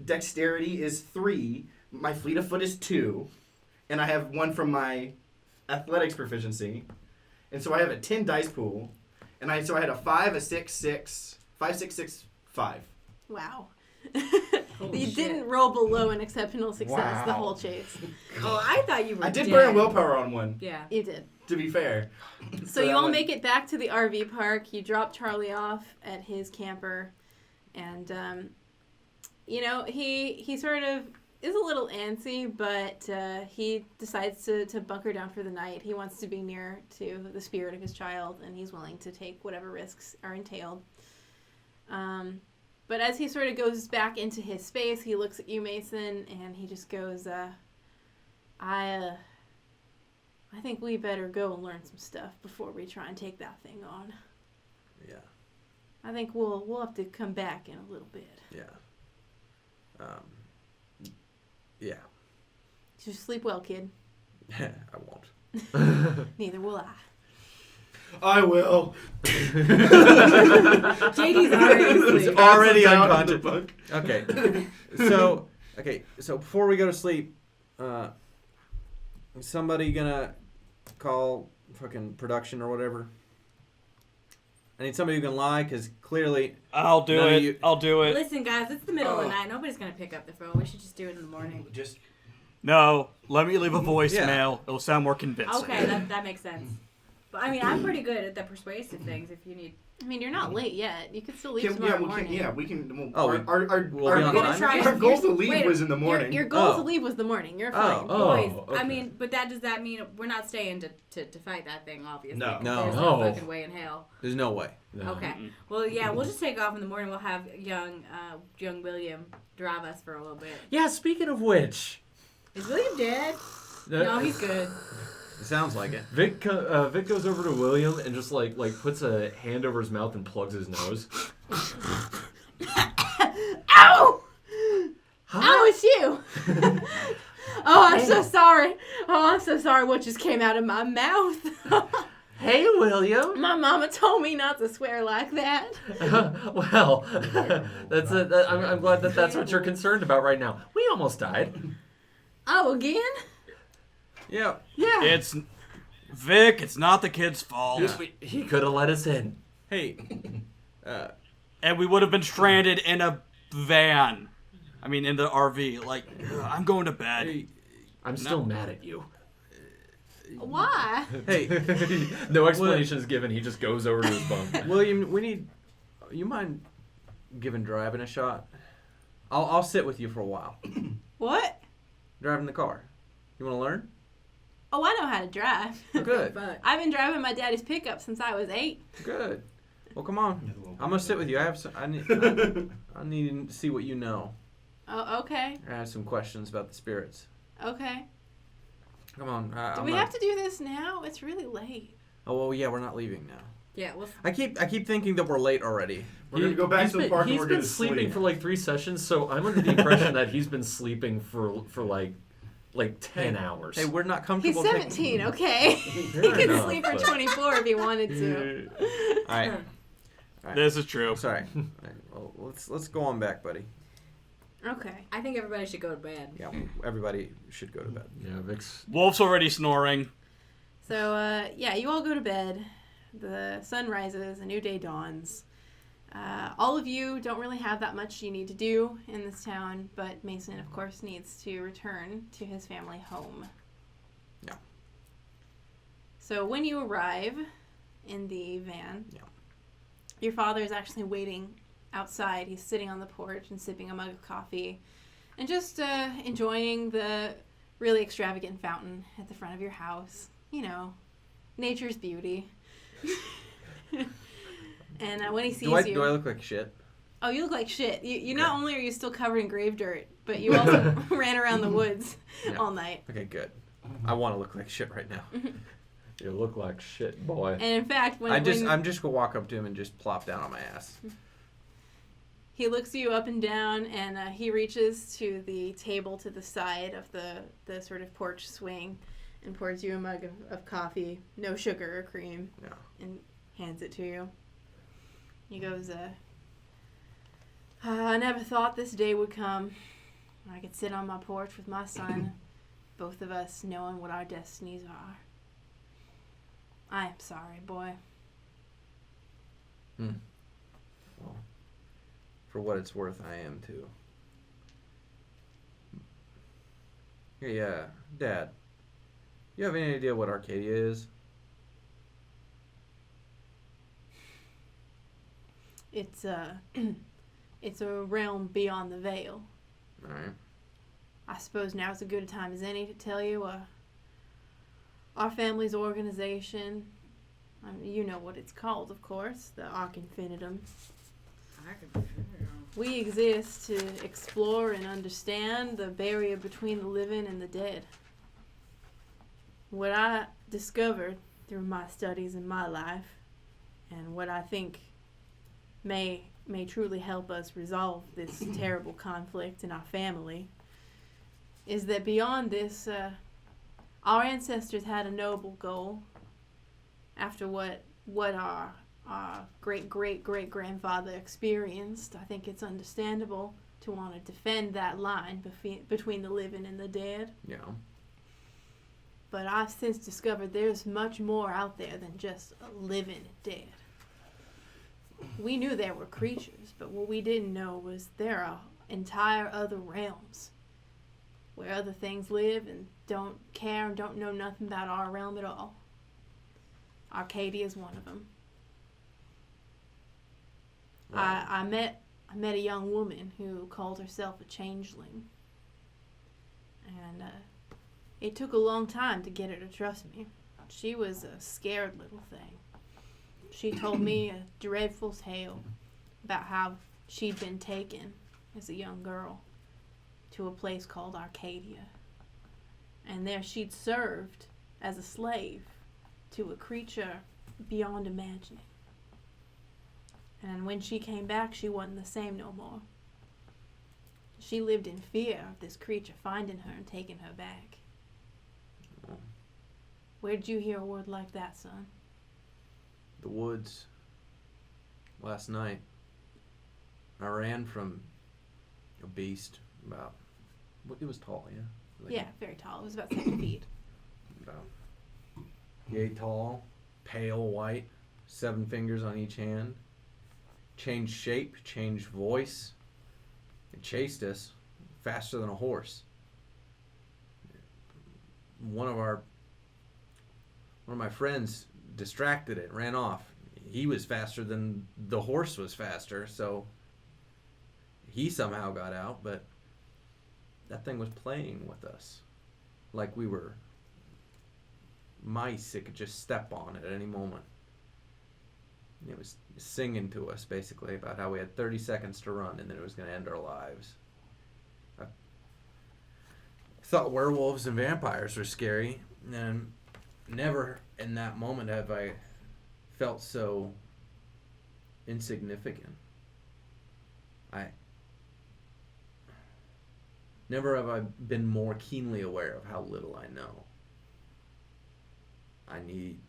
Dexterity is 3. My fleet of foot is 2. And I have 1 from my athletics proficiency. And so I have a 10 dice pool. And I had a 5, a 6, 6, 5, 6, 6, 5. Wow. Holy You shit. didn't roll below an exceptional success the Wow. whole chase. Oh, I thought you were I did dead. burn a willpower on one, Yeah. You did. to be fair. So you all make it back to the RV park. You drop Charlie off at his camper, and he sort of is a little antsy, but he decides to bunker down for the night. He wants to be near to the spirit of his child, and he's willing to take whatever risks are entailed. But as he sort of goes back into his space, he looks at you, Mason, and he just goes, I think we better go and learn some stuff before we try and take that thing on. Yeah. I think we'll have to come back in a little bit. Yeah. Yeah. Just sleep well, kid. I won't. Neither will I. I will. JD's already asleep. Already Passes out in unconscious. the bunk. Okay. So before we go to sleep, is somebody gonna call fucking production or whatever? I need somebody who can lie, because clearly... I'll do None of it. you- I'll do it. Listen, guys, it's the middle of the Oh. night. Nobody's gonna pick up the phone. We should just do it in the morning. Just No, let me leave a voicemail. It'll sound more convincing. Okay, that makes sense. But I mean, I'm pretty good at the persuasive things. If you need, I mean, you're not late yet. You could still leave Can, tomorrow yeah, we morning. can. Yeah, we can. Oh, our we'll our, be our, on goal, time? our goal to leave was in the morning. Your goal to Oh. leave was the morning. You're fine. boys. okay. I mean, but does that mean we're not staying to fight that thing? Obviously, No. No. There's No. no fucking way in hell. There's no way. No. Okay. Well, yeah, we'll just take off in the morning. We'll have young William drive us for a little bit. Yeah, speaking of which. Is William dead? No, he's good. It sounds like it. Vic goes over to William and just like puts a hand over his mouth and plugs his nose. Ow! Oh, it's you! Oh, I'm so sorry. Oh, I'm so sorry what just came out of my mouth. Hey, William. My mama told me not to swear like that. Well, I'm glad that's what you're concerned about right now. We almost died. Oh, again? Yeah. Yeah. It's Vic. It's not the kid's fault. He could have let us in. Hey. And we would have been stranded in a van. I mean, in the RV. Like, I'm going to bed. Hey. I'm still mad at you. Why? Hey. No explanation is given. He just goes over to his bunk. William, you mind giving driving a shot? I'll sit with you for a while. What? Driving the car. You want to learn? Oh, I know how to drive. Good. Fuck. I've been driving my daddy's pickup since I was 8. Good. Well, come on. I'm gonna sit with you. I need to see what you know. Oh, okay. I have some questions about the spirits. Okay. Come on. Do we have to do this now? It's really late. Oh well, yeah, we're not leaving now. Yeah. Well, I keep thinking that we're late already. We're gonna go back to the park and He's we're been gonna sleeping sleep. for like 3 sessions, so I'm under the impression that he's been sleeping for like 10 hours. Hey, we're not He's comfortable. 17, okay? Fair He can enough, sleep for but- 24 if he wanted to. All right. This is true. Sorry. All right, well, let's go on back, buddy. Okay. I think everybody should go to bed. Yeah, everybody should go to bed. Yeah, Vic's. Wolf's already snoring. So, yeah, you all go to bed. The sun rises, a new day dawns. All of you don't really have that much you need to do in this town, but Mason, of course, needs to return to his family home. Yeah. So when you arrive in the van, Yeah. your father is actually waiting outside. He's sitting on the porch and sipping a mug of coffee and just enjoying the really extravagant fountain at the front of your house. You know, nature's beauty. And when he sees you... Do I look like shit? Oh, you look like shit. You not only are you still covered in grave dirt, but you also ran around the woods Yeah. all night. Okay, good. I want to look like shit right now. You look like shit, boy. And in fact, when I'm just gonna walk up to him and just plop down on my ass. he looks you up and down, and he reaches to the table to the side of the sort of porch swing and pours you a mug of coffee, no sugar or cream, Yeah. and hands it to you. He goes, I never thought this day would come. I could sit on my porch with my son, both of us knowing what our destinies are. I am sorry, boy. Well, for what it's worth, I am too. Hey, Dad. You have any idea what Arcadia is? It's it's a realm beyond the veil. All right. I suppose now's as good a time as any to tell you. Our family's organization, you know what it's called, of course, the Arc Infinitum. We exist to explore and understand the barrier between the living and the dead. What I discovered through my studies in my life, and what I think may truly help us resolve this terrible conflict in our family, is that beyond this, our ancestors had a noble goal. After what our great-great-great-grandfather experienced, I think it's understandable to want to defend that line between the living and the dead. Yeah. But I've since discovered there's much more out there than just a living dead. We knew there were creatures, but what we didn't know was there are entire other realms where other things live and don't care and don't know nothing about our realm at all. Arcadia is one of them. Wow. I met a young woman who called herself a changeling, and it took a long time to get her to trust me. She was a scared little thing. She told me a dreadful tale about how she'd been taken as a young girl to a place called Arcadia, and there she'd served as a slave to a creature beyond imagining. And when she came back, she wasn't the same no more. She lived in fear of this creature finding her and taking her back. Oh. Where did you hear a word like that, son? The woods. Last night, I ran from a beast about. It was tall, yeah. Like Yeah, very tall. It was about 7 feet. About yay tall, pale white, 7 fingers on each hand. Changed shape, changed voice. It chased us faster than a horse. One of my friends distracted it, ran off. He was faster than the horse was faster, so he somehow got out, but that thing was playing with us like we were mice. It could just step on it at any moment. It was singing to us basically about how we had 30 seconds to run and then it was going to end our lives. I thought werewolves and vampires were scary, and never in that moment have I felt so insignificant. Never have I been more keenly aware of how little I know. I need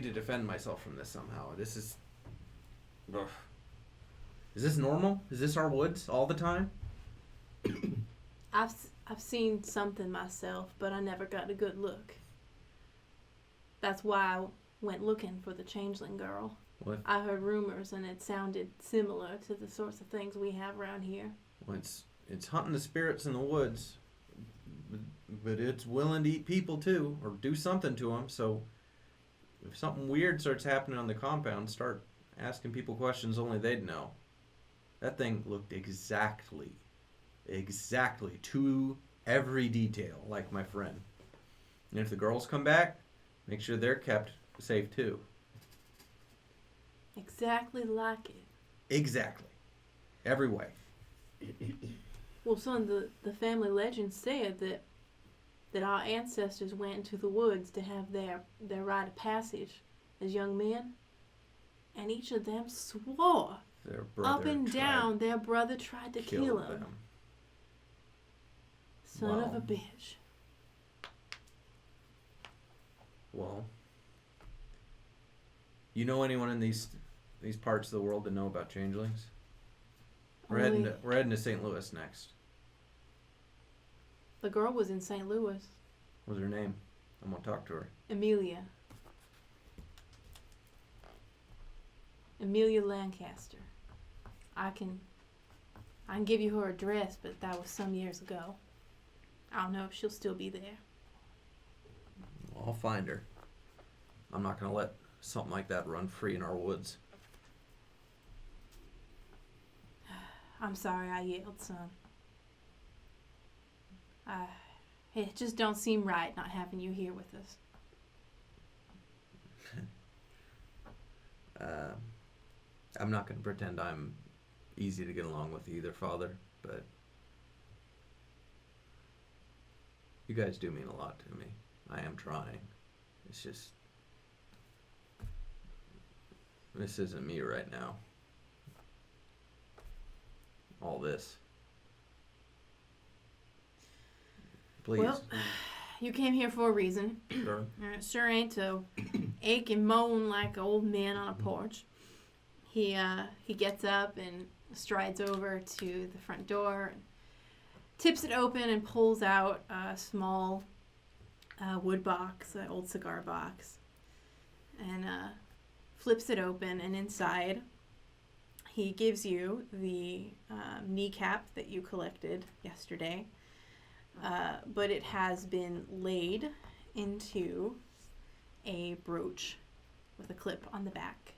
to defend myself from this somehow. This is... Ugh. Is this normal? Is this our woods all the time? I've seen something myself, but I never got a good look. That's why I went looking for the changeling girl. What? I heard rumors, and it sounded similar to the sorts of things we have around here. Well, it's hunting the spirits in the woods, but it's willing to eat people too, or do something to them. So if something weird starts happening on the compound, start asking people questions only they'd know. That thing looked exactly to every detail like my friend. And if the girls come back, make sure they're kept safe too. Exactly like it. Exactly. Every way. Well, son, the family legend said that our ancestors went into the woods to have their rite of passage as young men, and each of them swore Their brother up and tried down their brother tried to kill him. them. Son of Wow. a bitch. Well, you know anyone in these parts of the world that know about changelings? We're heading to St. Louis next. The girl was in St. Louis. What's her name? I'm gonna talk to her. Amelia Lancaster. I can give you her address, but that was some years ago. I don't know if she'll still be there. Well, I'll find her. I'm not gonna let something like that run free in our woods. I'm sorry I yelled, son. It just don't seem right not having you here with us. I'm not gonna pretend I'm easy to get along with either, Father, but you guys do mean a lot to me. I am trying. It's just... this isn't me right now. All this. Please. Well, you came here for a reason. Sure. And it sure ain't to ache and moan like an old man on a porch. He gets up and strides over to the front door, and tips it open and pulls out a small wood box, an old cigar box, and flips it open, and inside he gives you the kneecap that you collected yesterday, but it has been laid into a brooch with a clip on the back.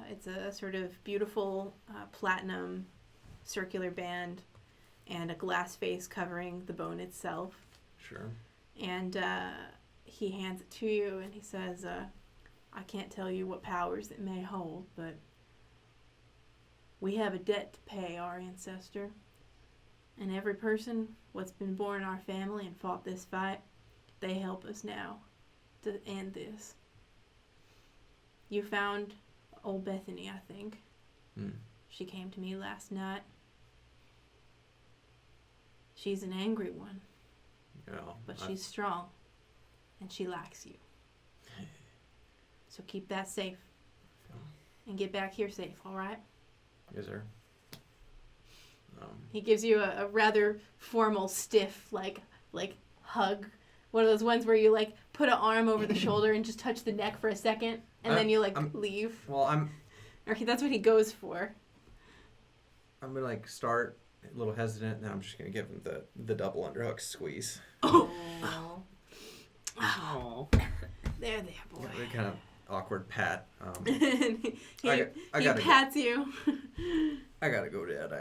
It's a sort of beautiful platinum circular band and a glass face covering the bone itself. Sure. And he hands it to you and he says, I can't tell you what powers it may hold, but we have a debt to pay our ancestor. And every person what's been born in our family and fought this fight, they help us now to end this. You found old Bethany, I think. She came to me last night. She's an angry one, but she's strong, and she likes you. So keep that safe, and get back here safe, all right? Yes, sir. He gives you a rather formal, stiff, like hug. One of those ones where you, like, put an arm over the shoulder and just touch the neck for a second, and then you, like, leave. Well, Okay, that's what he goes for. I'm gonna, like, start a little hesitant, and then I'm just gonna give him the double underhook squeeze. Oh. Oh. There, boy. Yeah, kind of awkward pat. he I gotta pats you. I gotta go, Dad.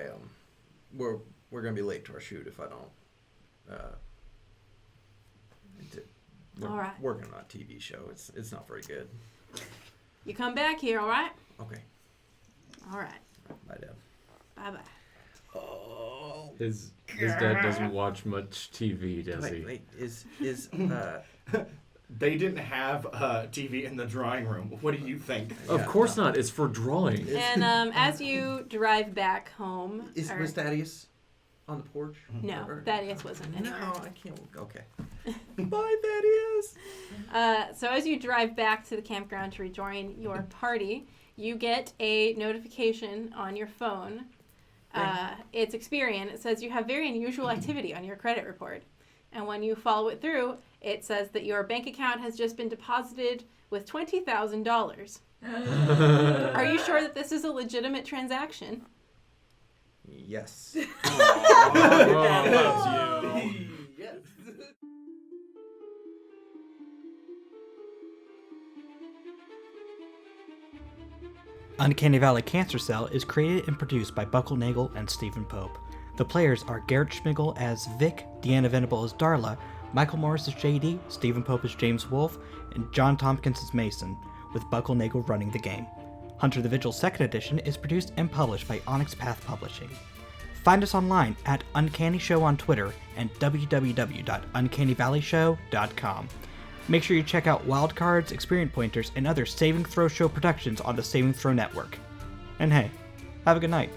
We're gonna be late to our shoot if I don't. We're All right. working on a TV show. It's not very good. You come back here, all right? Okay. All right. Bye, Dad. Bye-bye. Oh. His dad doesn't watch much TV, does he? Wait. Is They didn't have TV in the drawing room. What do you think? Of course not. It's for drawing. And as you drive back home... was Thaddeus on the porch? No, Thaddeus wasn't anywhere. No, I can't. Okay. Bye, Thaddeus. So as you drive back to the campground to rejoin your party, you get a notification on your phone. It's Experian. It says you have very unusual activity on your credit report. And when you follow it through, it says that your bank account has just been deposited with $20,000. Are you sure that this is a legitimate transaction? Yes. Loves you. Yes. Uncanny Valley Cancer Cell is created and produced by Buckle Nagel and Stephen Pope. The players are Garrett Schmigel as Vic, Deanna Venable as Darla, Michael Morris as JD, Stephen Pope as James Wolfe, and John Tompkins as Mason, with Buckle Nagel running the game. Hunter the Vigil 2nd Edition is produced and published by Onyx Path Publishing. Find us online at Uncanny Show on Twitter and www.uncannyvalleyshow.com. Make sure you check out Wildcards, Experience Pointers, and other Saving Throw Show productions on the Saving Throw Network. And hey, have a good night.